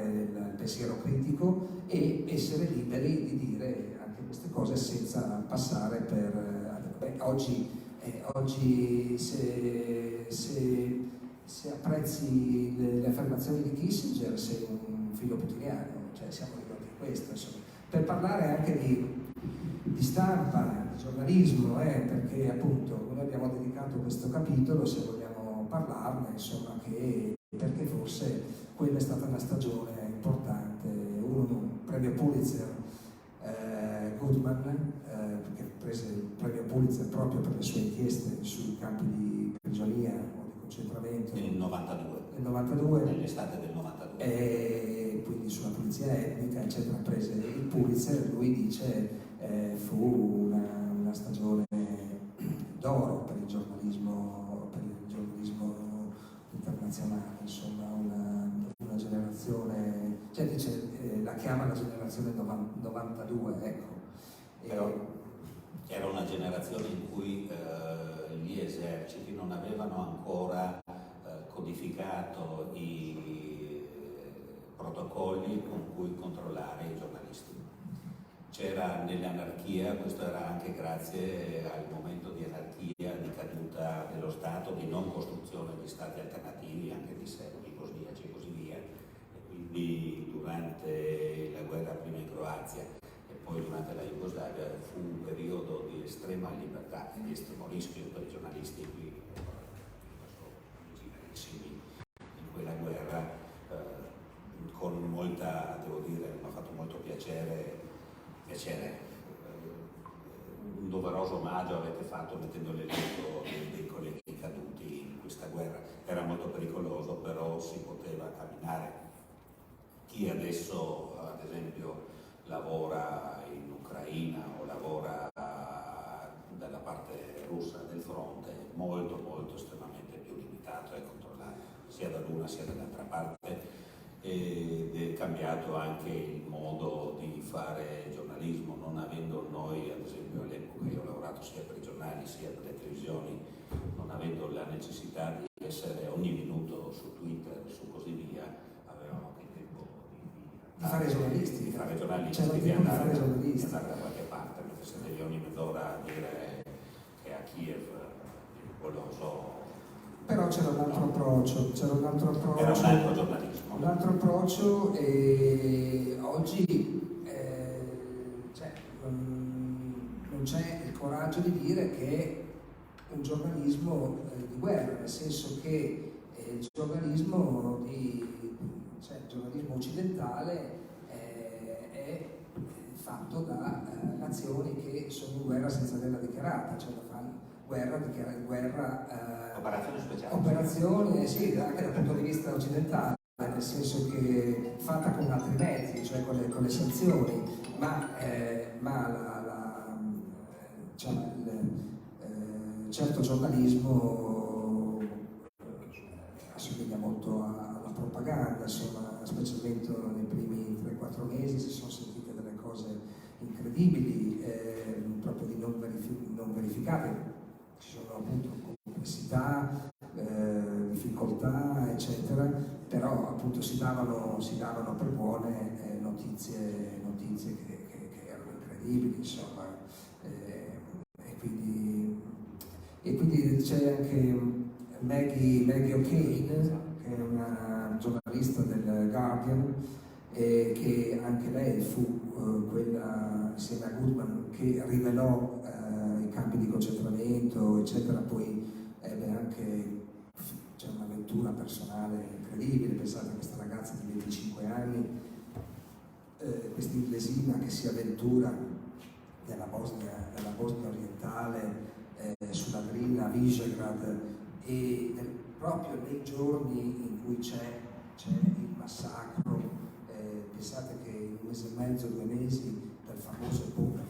il pensiero critico, e essere liberi di dire anche queste cose senza passare per... oggi se apprezzi le affermazioni di Kissinger sei un figlio putiniano, cioè siamo arrivati a questo, insomma. Per parlare anche di stampa, di giornalismo, perché appunto noi abbiamo dedicato questo capitolo, se vogliamo parlarne, insomma, perché forse quella è stata una stagione importante, un premio Pulitzer, Goodman, che prese il premio Pulitzer proprio per le sue inchieste sui campi di prigionia o di concentramento nel 92, nell'estate del 92, e quindi sulla pulizia etnica, eccetera, prese il Pulitzer. Lui dice fu una stagione d'oro per il giornalismo internazionale, insomma, una generazione, cioè dice, la chiama la generazione 92, ecco. Però era una generazione in cui gli eserciti non avevano ancora codificato i protocolli con cui controllare i giornalisti. C'era nell'anarchia, questo era anche grazie al momento di anarchia, di caduta dello Stato, di non costruzione di stati alternativi, anche di secoli bosniaci e così via. E quindi durante la guerra prima in Croazia e poi durante la Jugoslavia fu un periodo di estrema libertà e di estremo rischio per i giornalisti. Qui in quella guerra, con molta, devo dire, mi ha fatto molto piacere, un doveroso omaggio avete fatto mettendo l'elenco dei colleghi caduti in questa guerra. Era molto pericoloso, però si poteva camminare. Chi adesso, ad esempio, lavora in Ucraina o lavora dalla parte russa del fronte è molto estremamente più limitato e controllato sia dall'una sia dall'altra parte, ed è cambiato anche il modo di fare giornalismo, non avendo noi, ad esempio all'epoca io ho lavorato sia per i giornali sia per le televisioni, non non avendo la necessità di essere ogni minuto su Twitter, su così via, avevamo anche tempo di fare giornalisti, di fare giornalisti, c'era di tempo di andare fare giornalisti. da qualche parte, perché se devi ogni mezz'ora dire che a Kiev, quello non so. Però c'era un altro approccio, Era un altro giornalismo. un altro approccio, e oggi cioè, non c'è il coraggio di dire che è un giornalismo di guerra, nel senso che il giornalismo occidentale è fatto da nazioni che sono in guerra senza averla dichiarata, cioè Operazioni speciali. operazione, sì, anche dal punto di vista occidentale, nel senso che fatta con altri mezzi, cioè con le sanzioni, certo giornalismo assomiglia molto alla propaganda, insomma, specialmente nei primi 3-4 mesi si sono sentite delle cose incredibili, proprio di non verificate. Ci sono appunto complessità, difficoltà, eccetera, però appunto si davano per buone notizie che erano incredibili, insomma. E quindi c'è anche Maggie O'Kane, che è una giornalista del Guardian, che anche lei fu quella, insieme a Goodman, che rivelò i campi di concentramento, eccetera. Poi ebbe anche un'avventura personale incredibile. Pensate a questa ragazza di 25 anni, questa inglesina che si avventura nella Bosnia orientale, sulla Drina, Visegrad, e proprio nei giorni in cui c'è il massacro, pensate che in un mese e mezzo, 2 mesi, dal famoso ponte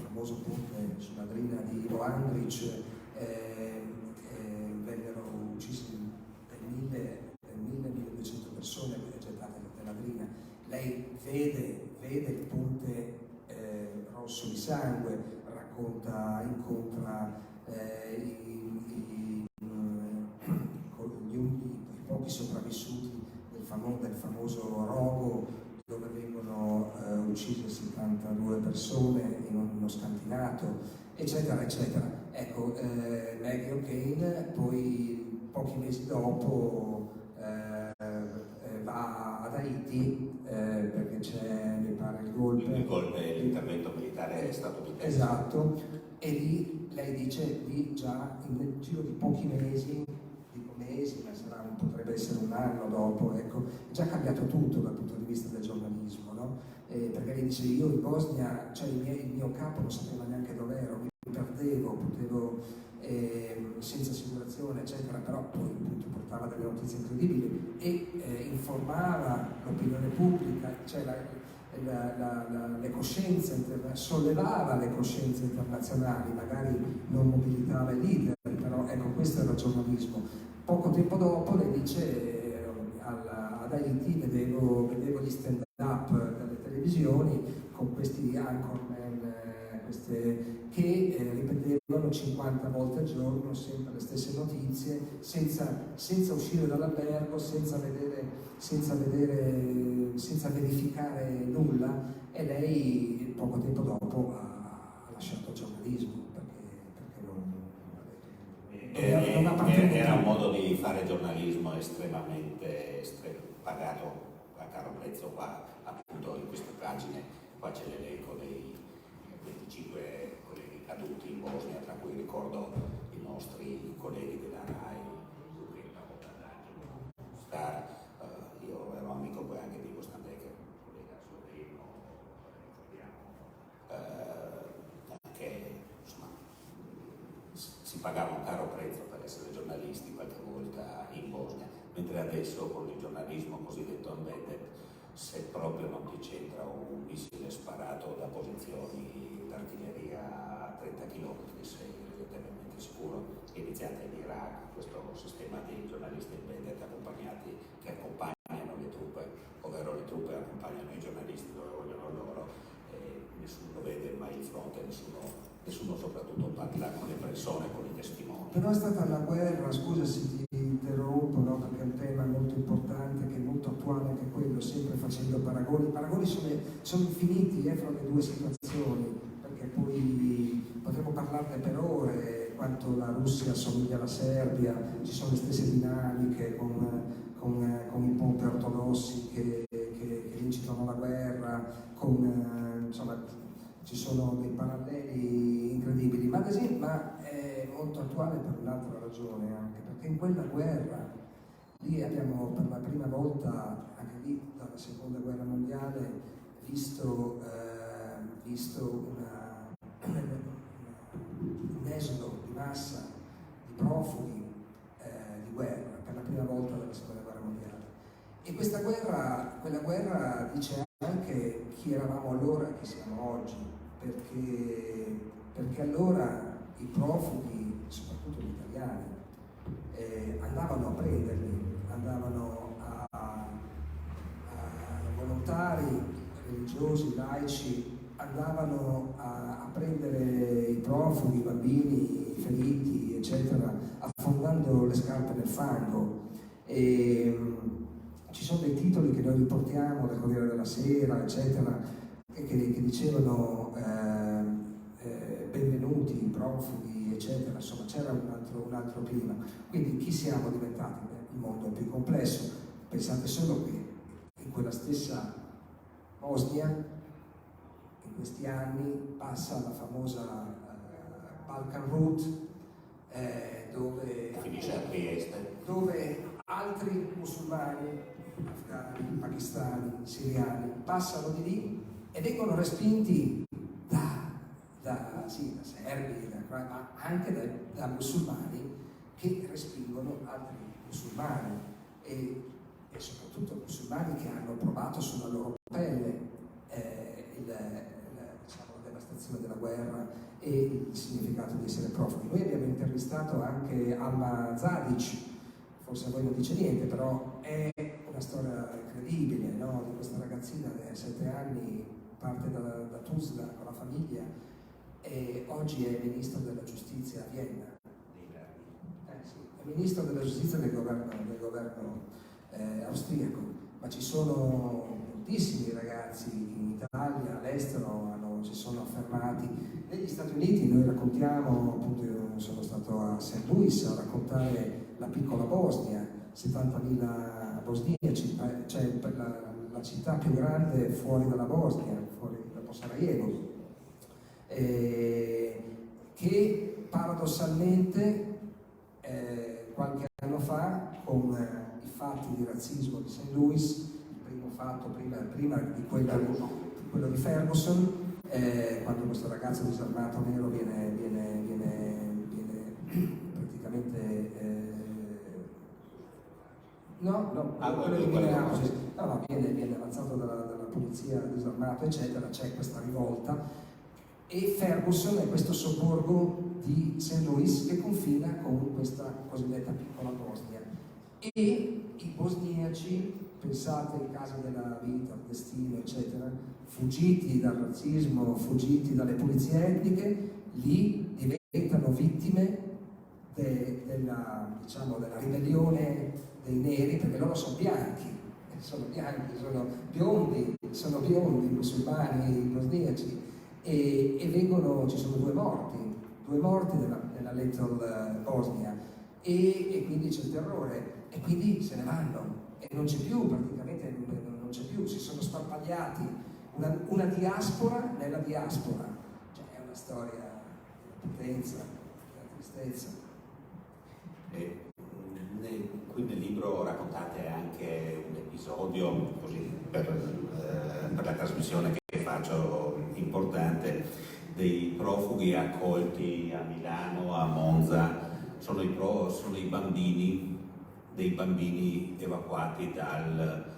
sulla Drina di Ivo Andrić, vennero uccisi 1.000-1.200 persone gettate nella Drina. Lei vede il ponte rosso di sangue, incontra i pochi sopravvissuti del famoso rogo, dove vengono uccise 72 persone in uno scantinato, eccetera, eccetera. Ecco, Maggie O'Kane poi pochi mesi dopo va ad Haiti, perché c'è, mi pare, il golpe, l'intervento militare statunitense. Esatto, e lì lei dice, già nel giro di pochi mesi, ma potrebbe essere un anno dopo, ecco, è già cambiato tutto dal punto di vista del giornalismo, no? Perché lei dice, io in Bosnia, cioè il mio capo non sapeva neanche dove ero, mi perdevo, potevo senza assicurazione, eccetera, però poi appunto portava delle notizie incredibili e informava l'opinione pubblica, cioè le coscienze sollevava le coscienze internazionali, magari non mobilitava i leader, però ecco, questo era il giornalismo. Poco tempo dopo lei dice, ad Haiti vedevo gli stand-up dalle televisioni con questi anchorman, che ripetevano 50 volte al giorno sempre le stesse notizie, senza uscire dall'albergo, senza verificare nulla, e lei poco tempo dopo ha lasciato il giornalismo perché non apparteneva. Era un modo di fare giornalismo estremamente pagato a caro prezzo. Qua appunto in queste pagine qua c'è l'elenco dei 25 colleghi caduti in Bosnia, tra cui ricordo i nostri colleghi della RAI, Star, io ero amico poi anche di Costandecker, collega sloveno, che insomma si pagava un caro prezzo per essere giornalisti qualche volta in Bosnia, mentre adesso con il giornalismo cosiddetto embedded, se proprio non ti c'entra un missile sparato da posizioni d'artiglieria a 30 km sei relativamente sicuro. È iniziata in Iraq questo sistema di giornalisti embedded che accompagnano le truppe, ovvero le truppe accompagnano i giornalisti dove vogliono loro, e nessuno vede mai il fronte, nessuno soprattutto parla con le persone, con i testimoni. però è stata la guerra, scusa se ti interrompo, no? Perché è un tema molto importante, che è molto attuale anche quello, sempre facendo paragoni. I paragoni sono infiniti fra le due situazioni, perché poi potremmo parlarne per ore, quanto la Russia assomiglia alla Serbia, ci sono le stesse dinamiche con i ponte ortodossi che incitano la guerra, insomma, ci sono dei paralleli incredibili, ma è molto attuale per un'altra ragione anche, perché in quella guerra lì abbiamo per la prima volta, anche lì dalla seconda guerra mondiale, visto un esodo di massa di profughi di guerra per la prima volta dalla seconda guerra mondiale. E quella guerra dice anche chi eravamo allora e chi siamo oggi, perché allora i profughi, soprattutto gli italiani, andavano a prenderli, andavano a volontari, religiosi, laici, andavano a prendere i profughi, i bambini, i feriti, eccetera, affondando le scarpe nel fango. Ci sono dei titoli che noi riportiamo dal Corriere della Sera, eccetera, che dicevano benvenuti, profughi, eccetera. Insomma, c'era un altro clima. Quindi chi siamo diventati? Il mondo è più complesso. Pensate solo che in quella stessa Bosnia, in questi anni, passa la famosa Balkan Route, dove finisce a Trieste, dove altri musulmani, afghani, pakistani, siriani, passano di lì e vengono respinti da serbi, ma anche da musulmani che respingono altri musulmani e soprattutto musulmani che hanno provato sulla loro pelle la devastazione della guerra e il significato di essere profughi. Noi abbiamo intervistato anche Alma Zadic, forse a voi non dice niente, però è una storia incredibile, no? Di questa ragazzina di 7 anni, parte da Tuzla con la famiglia e oggi è ministro della giustizia a Vienna. Sì, è ministro della giustizia del governo austriaco, ma ci sono moltissimi ragazzi in Italia, all'estero, si sono affermati. Negli Stati Uniti noi raccontiamo, appunto io sono stato a St. Louis a raccontare la piccola Bosnia, 70.000 bosniaci, cioè la città più grande fuori dalla Bosnia, fuori dopo Sarajevo, che paradossalmente qualche anno fa, con i fatti di razzismo di St. Louis, il primo fatto prima di quello di Ferguson, quando questo ragazzo disarmato nero viene praticamente viene ammazzato dalla polizia, disarmato, eccetera, c'è questa rivolta e Ferguson è questo sobborgo di St. Louis che confina con questa cosiddetta piccola Bosnia e i bosniaci, pensate ai casi della vita, il destino, eccetera, fuggiti dal razzismo, fuggiti dalle pulizie etniche, lì diventano vittime della ribellione dei neri, perché loro sono bianchi, sono biondi, musulmani, bosniaci, e ci sono due morti nella Little Bosnia, e quindi c'è il terrore, e quindi se ne vanno, e non c'è più, praticamente non c'è più, si sono sparpagliati, una diaspora nella diaspora, cioè è una storia di potenza, di tristezza. Qui nel libro raccontate anche un episodio, così per la trasmissione che faccio, importante, dei profughi accolti a Milano, a Monza. Sono i bambini, dei bambini evacuati dal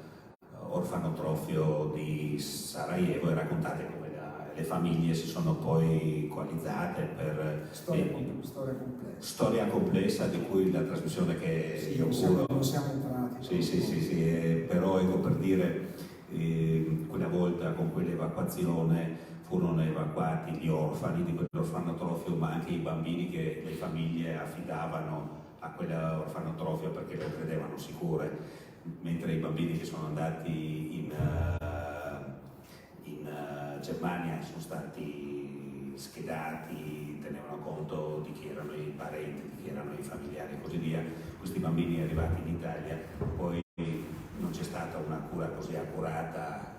orfanotrofio di Sarajevo, e raccontate come le famiglie si sono poi coalizzate per storia complessa di cui la trasmissione che io curo non siamo entrati. Sì, però ecco, per dire, quella volta con quell'evacuazione furono evacuati gli orfani di quel dell'orfanotrofio, ma anche i bambini che le famiglie affidavano a quell'orfanotrofio perché lo credevano sicure, mentre i bambini che sono andati in Germania sono stati schedati, tenevano conto di chi erano i parenti, di chi erano i familiari e così via. Questi bambini arrivati in Italia, poi non c'è stata una cura così accurata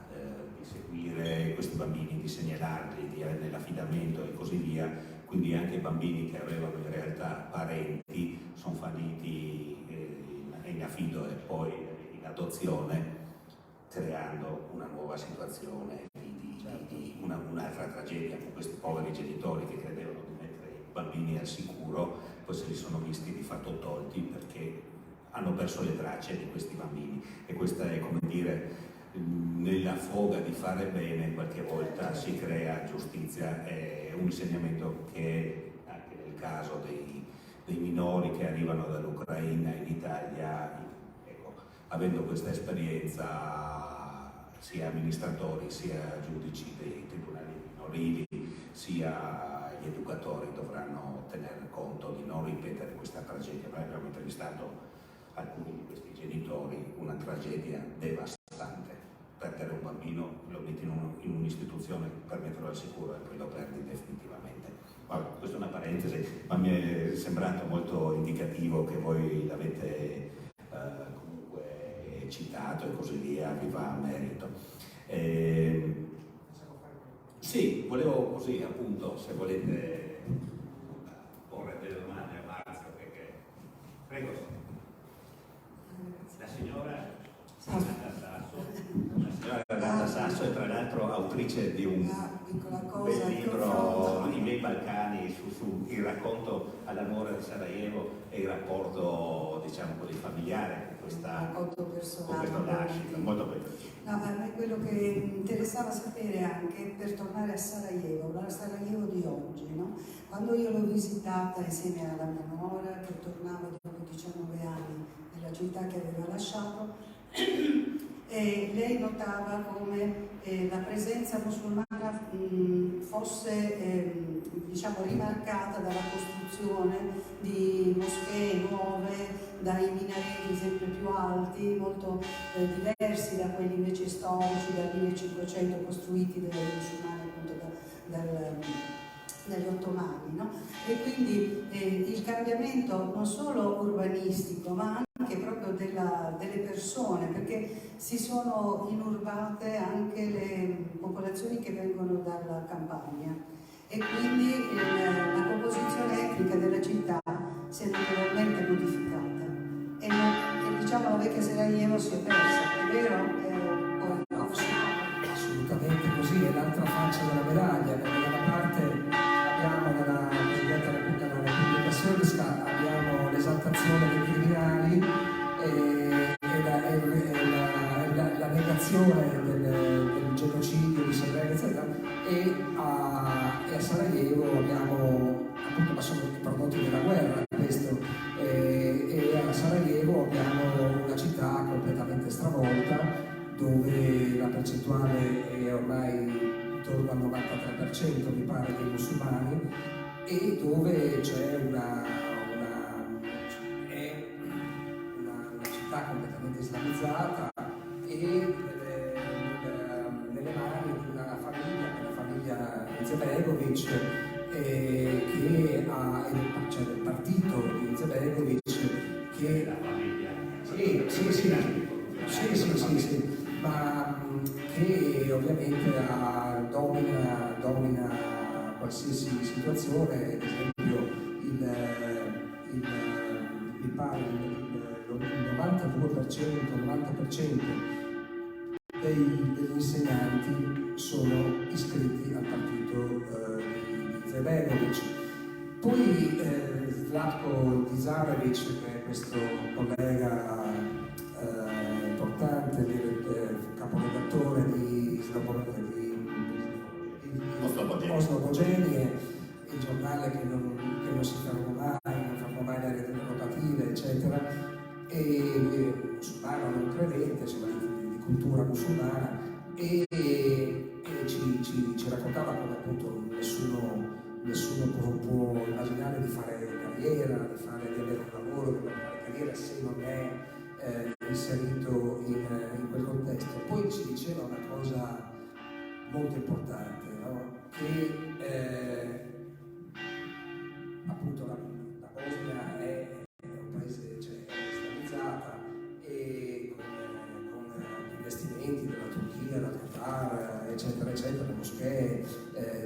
di seguire questi bambini, di segnalarli nell'affidamento e così via, quindi anche i bambini che avevano in realtà parenti sono finiti in affido e poi in adozione, creando una nuova situazione di un'altra tragedia con questi poveri genitori che credevano di mettere i bambini al sicuro, poi se li sono visti di fatto tolti perché hanno perso le tracce di questi bambini. E questa è, come dire, nella foga di fare bene qualche volta si crea giustizia. È un insegnamento che anche nel caso dei minori che arrivano dall'Ucraina in Italia, ecco, avendo questa esperienza, sia amministratori sia giudici dei tribunali minorili sia gli educatori dovranno tener conto di non ripetere questa tragedia. Noi abbiamo intervistato alcuni di questi genitori, una tragedia devastante. Perdere un bambino, lo metti in un'istituzione per metterlo al sicuro e poi lo perdi definitivamente. Vabbè, questa è una parentesi, ma mi è sembrato molto indicativo che voi l'avete comunque citato e così via, vi va a merito. Sì, volevo così appunto, se volete porre delle domande a Marzio, perché prego. La signora Renata Sasso è tra l'altro autrice di un bel libro, I miei Balcani, il racconto all'amore di Sarajevo e il rapporto, diciamo così, familiare con racconto personale. questo lascito, molto bello. No, a me quello che interessava sapere anche per tornare a Sarajevo, la Sarajevo di oggi, no? Quando io l'ho visitata insieme alla mia nuora che tornava dopo 19 anni nella città che aveva lasciato, e lei notava come la presenza musulmana fosse diciamo rimarcata dalla costruzione di moschee nuove, dai minareti sempre più alti, molto diversi da quelli invece storici dal 1500 costruiti dai musulmani appunto dagli ottomani, no? E quindi il cambiamento non solo urbanistico ma anche proprio delle persone, perché si sono inurbate anche le popolazioni che vengono dalla campagna e quindi la composizione etnica della città si è naturalmente modificata e diciamo la vecchia Sarajevo si è persa, è vero? Assolutamente così, è l'altra faccia della medaglia, perché da una parte abbiamo nella Repubblica Srpska abbiamo l'esaltazione dei criminali e la negazione del genocidio di Srebrenica e a Sarajevo abbiamo, appunto, ma sono i prodotti della guerra questo, e a Sarajevo abbiamo una città completamente stravolta dove la percentuale è ormai intorno al 93% mi pare dei musulmani e dove c'è una città completamente islamizzata e nelle mani di una famiglia, la famiglia Izetbegović, che ha, cioè del partito di Izetbegović, che La famiglia. sì, ma che ovviamente domina qualsiasi situazione, ad esempio mi pare il 90% degli insegnanti sono iscritti al partito di Izetbegović. Poi Zlatko Dizarević, che è questo collega importante, caporedattore di Oslobogenie, il giornale che non si ferma mai, non ferma mai le reti rotative, eccetera, e musulmano non credente, insomma di cultura musulmana, e ci raccontava come appunto nessuno nessuno può immaginare di fare carriera, di avere un lavoro, di fare carriera se non è inserito in quel contesto. Poi ci diceva una cosa molto importante, no? Che appunto la Bosnia è un paese, cioè, islamizzata, e con gli investimenti della Turchia, del Qatar, eccetera, eccetera, le moschee,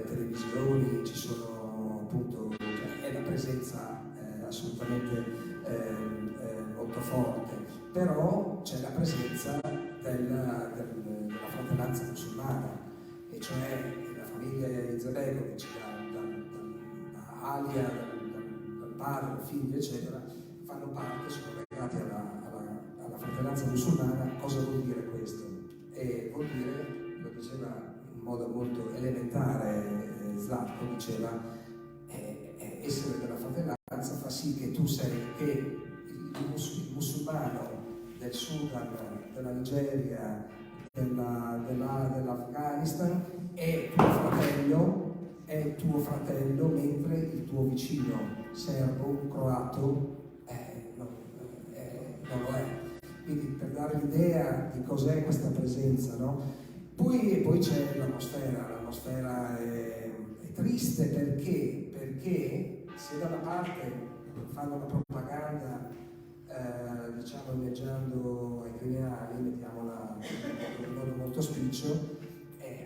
televisioni, ci sono appunto, cioè, è la presenza assolutamente molto forte, però c'è la presenza della fratellanza musulmana, e cioè la famiglia Izetbegovic, da Alia, dal padre, dal figlio, eccetera, fanno parte, sono legati alla fratellanza musulmana. Cosa vuol dire questo? Vuol dire, lo diceva in modo molto elementare Zlatko, diceva, essere della fratellanza fa sì che tu sei, che il musulmano del Sudan, della Nigeria, dell'Afghanistan è tuo fratello, mentre il tuo vicino serbo, croato, non lo è. Quindi, per dare l'idea di cos'è questa presenza, no? Poi c'è l'atmosfera è triste perché se da una parte fanno la propaganda diciamo inneggiando ai criminali, mettiamola in modo molto spiccio,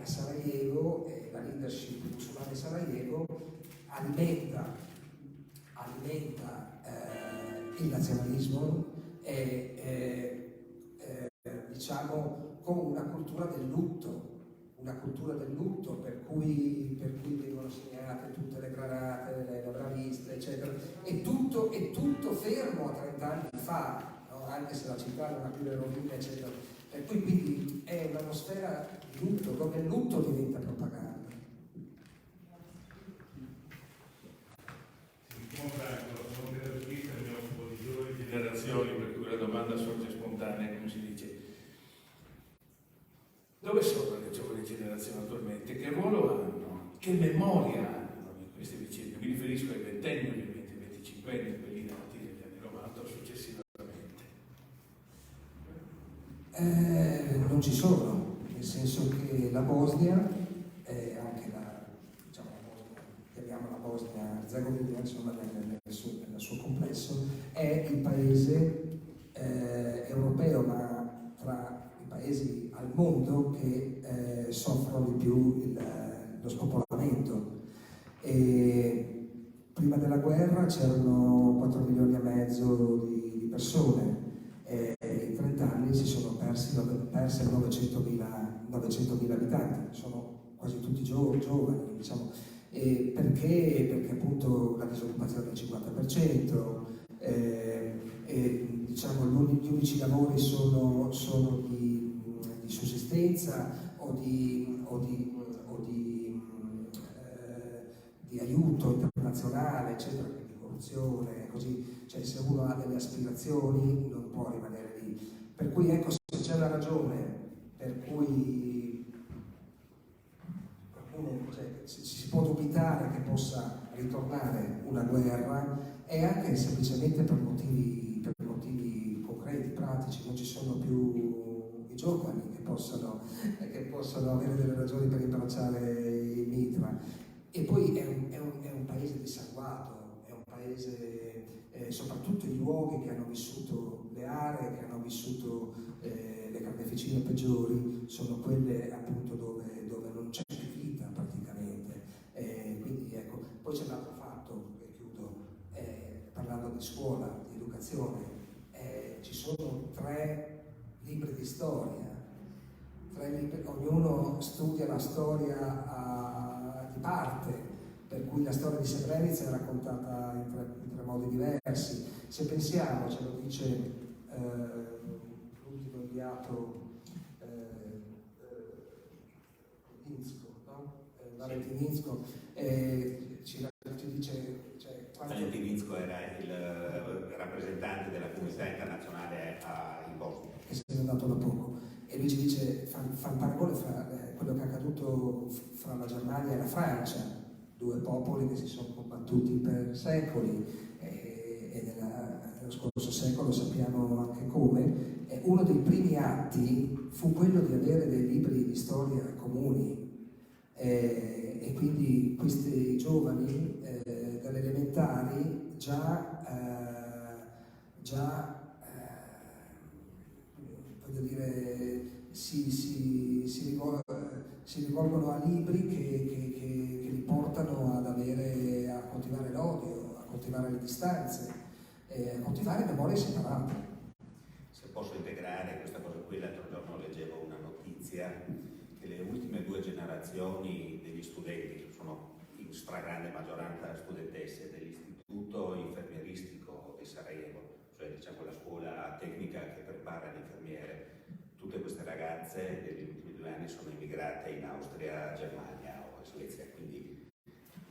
a Sarajevo, la leadership musulmana di Sarajevo alimenta il nazionalismo, diciamo, con una cultura del lutto per cui vengono segnate tutte le granate, le braviste, eccetera, e tutto fermo a 30 anni fa, no? Anche se la città non ha più le rovine, eccetera. E poi quindi è un'atmosfera di lutto, dove il lutto diventa propaganda. Sono pedagogista, mi occupo di giovani generazioni, per cui la domanda sorge spontanea, come si dice. Dove sono le giovani generazioni attualmente? Che ruolo hanno? Che memoria hanno di queste vicende? Mi riferisco ai ventenni, ovviamente, ai 25 anni, quelli nati negli anni 90 o successivamente. Non ci sono, nel senso che la Bosnia, anche la Bosnia, chiamiamola Bosnia-Herzegovina, insomma, nel suo complesso, è il paese europeo, ma tra i paesi al mondo che soffrono di più lo spopolamento. E prima della guerra c'erano 4 milioni e mezzo di persone, in 30 anni si sono perse 900.000 abitanti, sono quasi tutti giovani, diciamo. Perché appunto la disoccupazione è del 50%, diciamo, gli unici lavori sono di sussistenza o di aiuto internazionale, eccetera, quindi corruzione, così, cioè se uno ha delle aspirazioni non può rimanere lì. Per cui ecco, se c'è una ragione per cui qualcuno, cioè, si può dubitare che possa ritornare una guerra, è anche semplicemente per motivi concreti, pratici. Non ci sono più i giovani che possano avere delle ragioni per imbracciare il mitra. E poi è un paese dissanguato, è un paese, soprattutto i luoghi che hanno vissuto, le aree che hanno vissuto le carneficine peggiori, sono quelle appunto dove non c'è più vita praticamente. Quindi ecco, poi c'è un altro fatto, e chiudo, parlando di scuola, di educazione, ci sono 3 libri di storia, ognuno studia la storia di parte, per cui la storia di Srebrenica è raccontata in tre modi diversi. Se pensiamo, ce lo dice l'ultimo inviato Inzko, no? Valentin Inzko, ci dice... Valentin Inzko era il rappresentante della comunità internazionale in Bosnia. Che se n'è andato da poco. E lui ci dice, fa un paragone fra quello che è accaduto fra la Germania e la Francia, due popoli che si sono combattuti per secoli e nello scorso secolo sappiamo anche come. Uno dei primi atti fu quello di avere dei libri di storia comuni e quindi questi giovani dalle elementari già voglio dire, si rivolgono a libri che li portano a coltivare l'odio, a coltivare le distanze, a coltivare memorie separate. Se posso integrare questa cosa qui, l'altro giorno leggevo una notizia che le ultime 2 generazioni degli studenti, sono in stragrande maggioranza studentesse dell'Istituto Infermieristico di Sarajevo, cioè diciamo la scuola tecnica che prepara le infermiere, tutte queste ragazze negli ultimi 2 anni sono immigrate in Austria, Germania o Svezia, quindi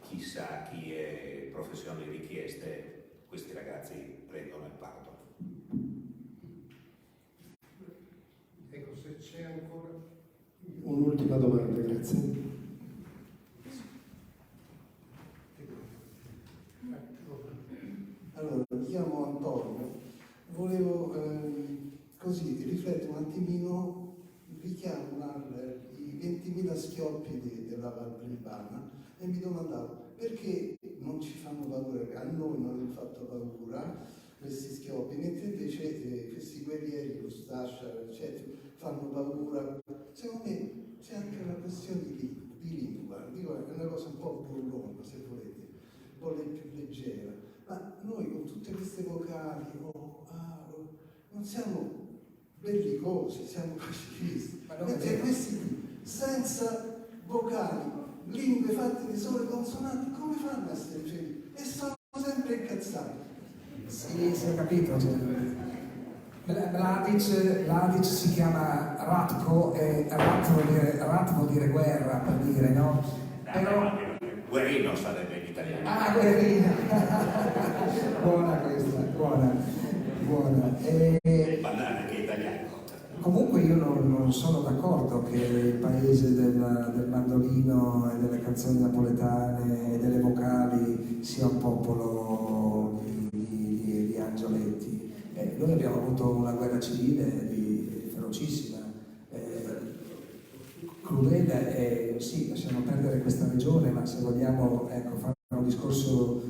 chissà chi è professioni richieste, questi ragazzi prendono il parto. Ecco, se c'è ancora un'ultima domanda, grazie. Allora, mi chiamo Antonio, volevo così riflettere un attimino, richiamo i 20.000 schioppi della Val Brembana e mi domandavo perché non ci fanno paura, a noi non hanno fatto paura questi schioppi, mentre invece questi guerrieri, lo Stascia, eccetera, fanno paura. Secondo me c'è anche una questione di lingua, dico, è una cosa un po' burlona, se volete, un po' più leggera. Ma noi con tutte queste vocali, non siamo bellicosi, siamo pacifisti. Mentre questi senza vocali, lingue fatte di sole consonanti, come fanno a essere felici? E sono sempre incazzati. Sì, ho capito. Mladic si chiama Ratko e Rat vuol dire guerra, per dire, no? Però... Guerrino sarebbe in italiano. Ah, guerrino! Buona questa, buona. Parlare anche italiano. Comunque io non sono d'accordo che il paese del mandolino e delle canzoni napoletane e delle vocali sia un popolo di angioletti. Noi abbiamo avuto una guerra civile ferocissima, crudele, sì, lasciamo perdere questa regione, ma se vogliamo fare un discorso,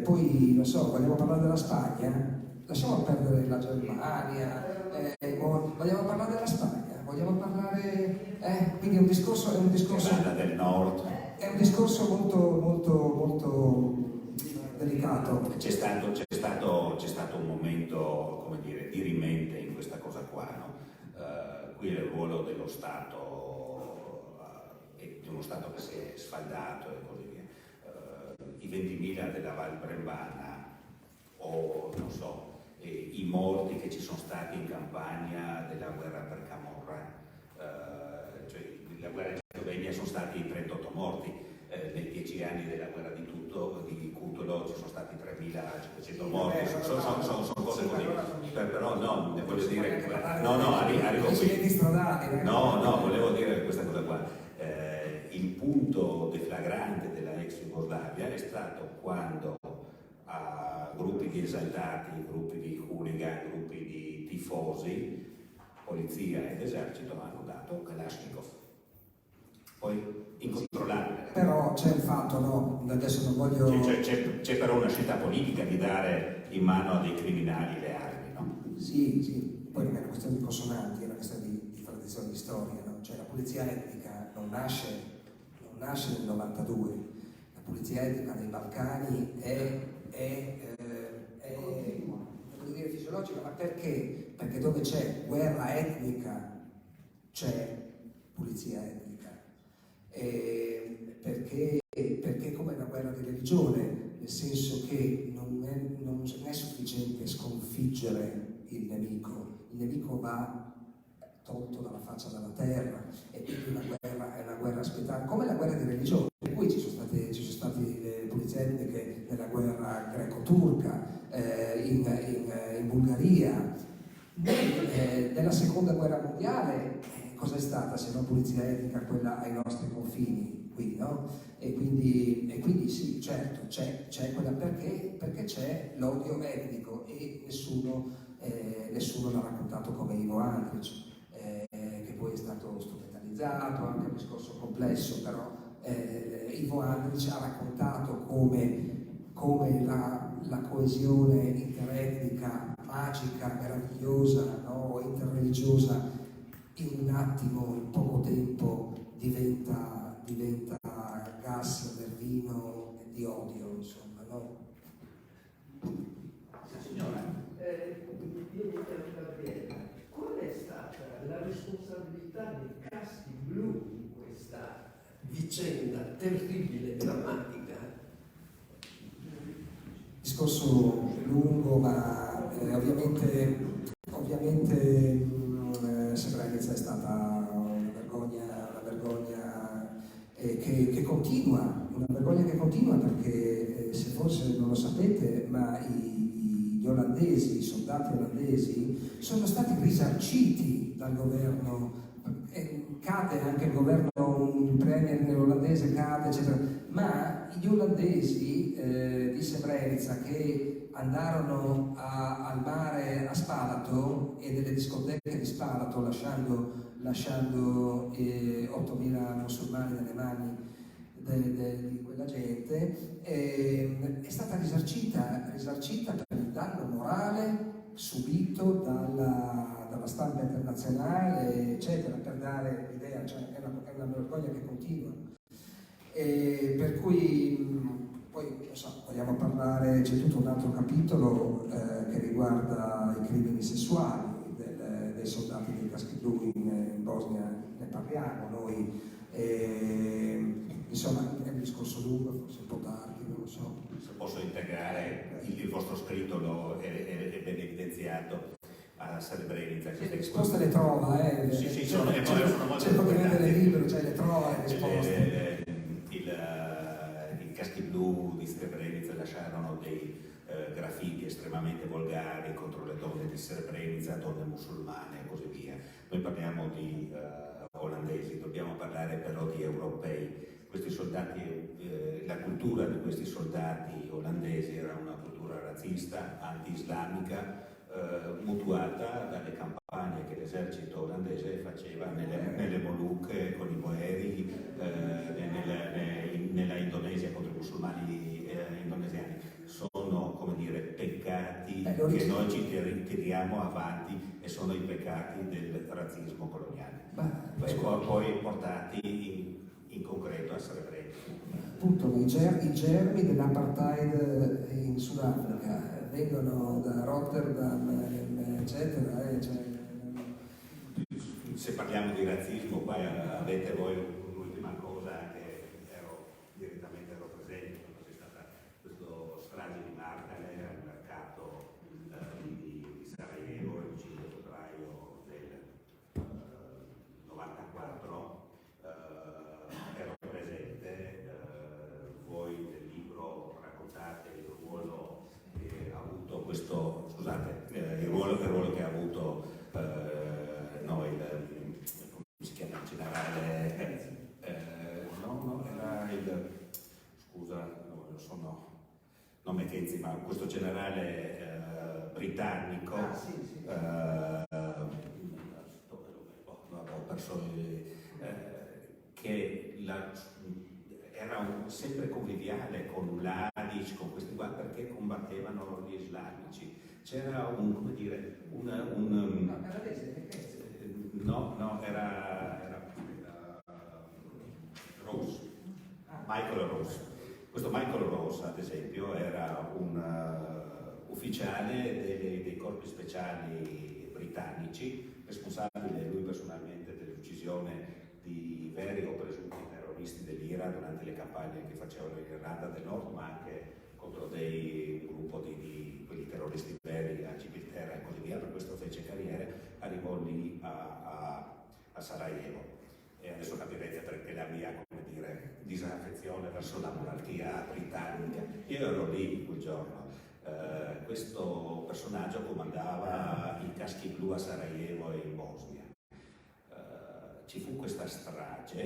poi non so, vogliamo parlare della Spagna? Lasciamo perdere la Germania, vogliamo parlare della Spagna, vogliamo parlare, quindi è un discorso del Nord. È un discorso molto delicato. C'è stato un momento, come dire, dirimente in questa cosa qua, no? Qui è il ruolo dello Stato, di uno Stato che si è sfaldato e così via. I 20.000 della Val Brembana, o non so, i morti che ci sono stati in campagna della guerra per Camorra, cioè la guerra in Slovenia sono stati 38 morti, nei 10 anni della guerra di Cutolo ci sono stati 3.500 morti, sono cose così, però no, voglio dire, arrivo qui. No, volevo dire questa cosa qua. Il punto deflagrante della ex Jugoslavia è stato quando a gruppi di esaltati, gruppi di hooligan, gruppi di tifosi, polizia ed esercito hanno dato Kalashnikov. Poi incontrollabile. Però c'è il fatto, no? Adesso non voglio... C'è però una scelta politica di dare in mano a dei criminali le armi, no? Sì, poi non è una questione di consonanti, è una questione di tradizione, di storia, no? Cioè la pulizia etnica non nasce nel 92, la pulizia etnica nei Balcani è devo dire fisiologica, ma perché? Perché dove c'è guerra etnica c'è pulizia etnica. Perché come una guerra di religione, nel senso che non è sufficiente sconfiggere il nemico va tolto dalla faccia della terra, e quindi una guerra è una guerra spettacolo, come la guerra di religione, per cui ci sono state le pulizie etniche nella guerra greco-turca, in Bulgaria, Nella seconda guerra mondiale cosa è stata se non pulizia etnica quella ai nostri confini qui, no? E quindi sì, certo, c'è quella perché c'è l'odio etnico e nessuno l'ha raccontato come Ivo Andrić, che poi è stato strumentalizzato, anche un discorso complesso, però Ivo Andrić ha raccontato come la coesione interetnica, magica, meravigliosa, no? Interreligiosa, in un attimo, in poco tempo, diventa gas nervino di odio, insomma, no? Signora. Io mi chiamo Gabriella. Qual è stata la responsabilità dei caschi blu in questa vicenda terribile, drammatica? Discorso lungo, ma ovviamente Srebrenica è stata una vergogna che continua, perché se forse non lo sapete, ma gli olandesi, i soldati olandesi sono stati risarciti dal governo, cade anche il governo, un premier olandese cade, eccetera, ma gli olandesi di Srebrenica che andarono al mare a Spalato e nelle discoteche di Spalato lasciando 8.000 musulmani nelle mani di quella gente, è stata risarcita per il danno morale subito dalla stampa internazionale, eccetera, per dare l'idea, cioè è una vergogna che continua. Per cui poi non so, vogliamo parlare, c'è tutto un altro capitolo che riguarda i crimini sessuali dei soldati dei caschi blu in Bosnia, ne parliamo noi, insomma è un discorso lungo, forse un po' tardi, non lo so. Se posso integrare, il vostro scritto è ben evidenziato a Srebrenica. Le risposte le trova, Sì, sono molto cerco di vendere importanti. libri, cioè le trova le risposte. I caschi blu di Srebrenica lasciarono dei graffiti estremamente volgari contro le donne di Srebrenica, donne musulmane e così via. Noi parliamo di olandesi, dobbiamo parlare però di europei. Questi soldati, la cultura di questi soldati olandesi era una cultura razzista, anti-islamica, mutuata dalle campagne che l'esercito olandese faceva nelle Molucche con i Boeri, nella Indonesia contro i musulmani indonesiani. Sono, come dire, peccati che noi ci tiriamo avanti e sono i peccati del razzismo coloniale. Poi portati in concreto a Srebrenica. Appunto, i germi dell'apartheid in Sudafrica vengono da Rotterdam, eccetera. Se parliamo di razzismo, poi avete voi un'ultima cosa che ero presente quando c'è stata questo strage di Markale al mercato di Sarajevo il 5 febbraio del 94. Ero presente, voi nel libro raccontate il ruolo che ha avuto questo, il ruolo che ha avuto come si chiama il generale? Non McKenzie, ma questo generale britannico. Ho perso che era sempre conviviale con l'Adic, con questi qua, perché combattevano gli islamici. C'era era Rose, Michael Rose. Questo Michael Rose, ad esempio, era un ufficiale dei corpi speciali britannici, responsabile lui personalmente dell'uccisione di veri o presunti terroristi dell'IRA durante le campagne che facevano in Irlanda del Nord, ma anche contro un gruppo di quelli terroristi veri a Gibilterra e così via. Per questo fece carriere, arrivò lì a Sarajevo. E adesso capirete perché la mia, come dire, disaffezione verso la monarchia britannica. Io ero lì quel giorno. Questo personaggio comandava i caschi blu a Sarajevo e in Bosnia. Ci fu questa strage,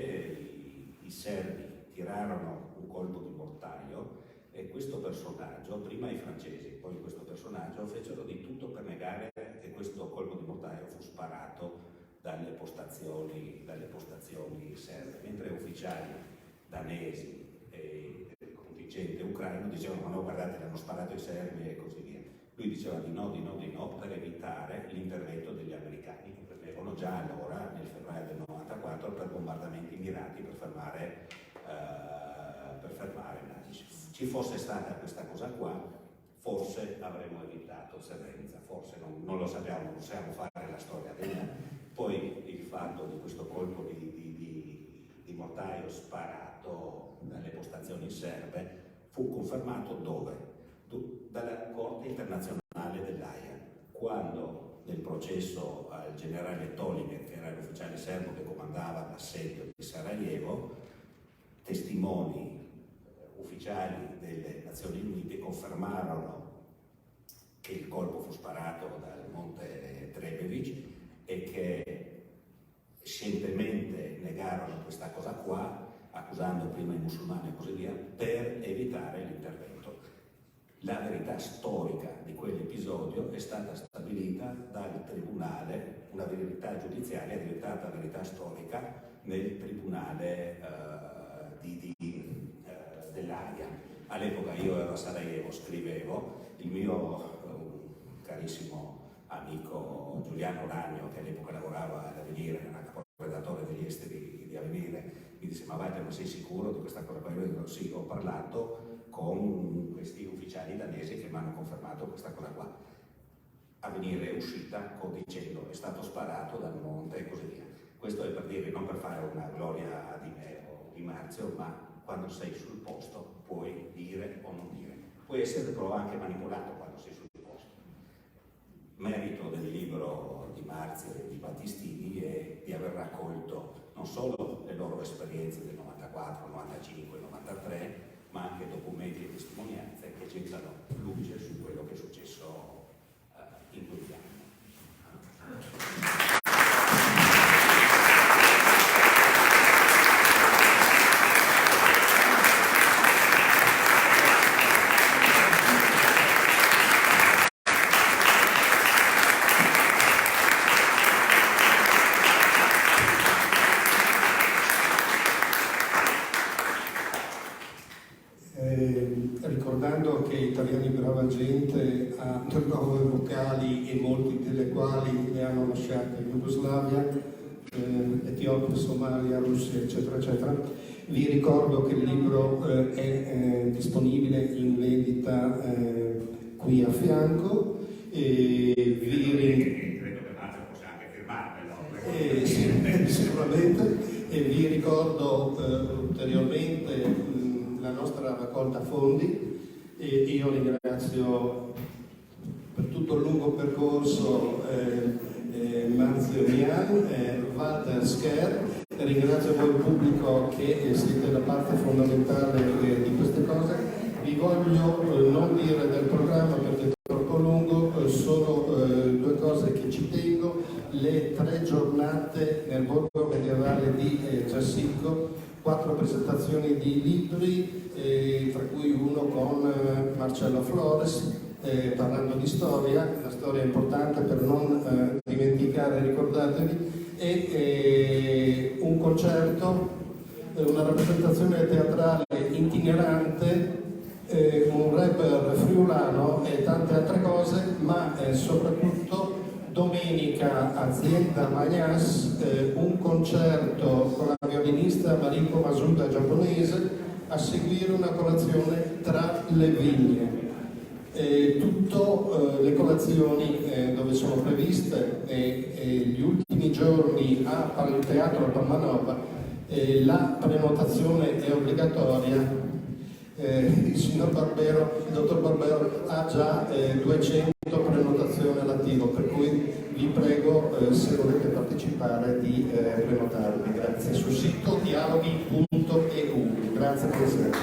i serbi tirarono un colpo di mortaio e questo personaggio, prima i francesi, poi questo personaggio, fecero di tutto per negare che questo colpo di mortaio fu sparato dalle postazioni serbe, mentre ufficiali danesi e il contingente ucraino dicevano: ma no, guardate, l'hanno sparato i serbi e così via. Lui diceva di no per evitare l'intervento degli americani, che prendevano già allora, nel febbraio del 94, per bombardamenti mirati per fermare Mladic. Ci fosse stata questa cosa qua, forse avremmo evitato Srebrenica, forse non lo sappiamo, non possiamo fare la storia della. Poi il fatto di questo colpo di mortaio sparato dalle postazioni serbe fu confermato dove? Dalla Corte internazionale dell'Aia, quando nel processo al generale Tolinger, che era l'ufficiale serbo che comandava l'assedio di Sarajevo, testimoni ufficiali delle Nazioni Unite confermarono che il colpo fu sparato dal monte Trebevic e che scientemente negarono questa cosa qua, accusando prima i musulmani e così via, per evitare l'intervento. La verità storica di quell'episodio è stata stabilita dal tribunale, una verità giudiziaria è diventata verità storica nel tribunale dell'Aia. All'epoca io ero a Sarajevo, scrivevo, il mio carissimo amico Giuliano Ragno, che all'epoca lavorava all'Avvenire, era caporedattore degli esteri di Avvenire, mi disse: ma Walter, ma sei sicuro di questa cosa qua? Io dico: sì, ho parlato con questi ufficiali danesi che mi hanno confermato questa cosa qua. Avvenire è uscita dicendo: è stato sparato dal monte e così via. Questo è per dire, non per fare una gloria di me o di Marzio, ma quando sei sul posto puoi dire o non dire. Puoi essere però anche manipolato quando sei sul posto. Merito del libro di Marzio e di Battistini è di aver raccolto non solo le loro esperienze del 94, 95, 93, ma anche documenti e testimonianze che gettano luce su quello che è successo in quegli anni. Ricordando che Italiani Brava Gente ha 9 vocali e molti delle quali le hanno lasciate in Jugoslavia, Etiopia, Somalia, Russia, eccetera, eccetera. Vi ricordo che il libro è disponibile in vendita qui a fianco. Credo che Marzio possa anche firmarlo. Sicuramente. E vi ricordo ulteriormente la nostra raccolta fondi, e io ringrazio per tutto il lungo percorso Marzio Mian, Walter Scher, ringrazio voi pubblico che siete la parte fondamentale di queste cose. Vi voglio non dire del programma perché è troppo lungo, solo 2 cose che ci tengo: le 3 giornate nel borgo medievale di Giassicco, 4 presentazioni di libri, tra cui uno con Marcello Flores, parlando di storia. La storia è importante per non dimenticare, ricordatevi, e un concerto, una rappresentazione teatrale itinerante, un rapper friulano e tante altre cose, ma soprattutto domenica Azienda Magnas, un concerto con la violinista Mariko Masuda giapponese, a seguire una colazione tra le vigne. Tutte le colazioni dove sono previste gli ultimi giorni al Teatro Palmanova, la prenotazione è obbligatoria. Il dottor Barbero ha già 200 prenotazioni all'attivo, per cui vi prego, se volete partecipare, di prenotarvi. Grazie. Sul sito dialoghi.eu. Grazie, Presidente.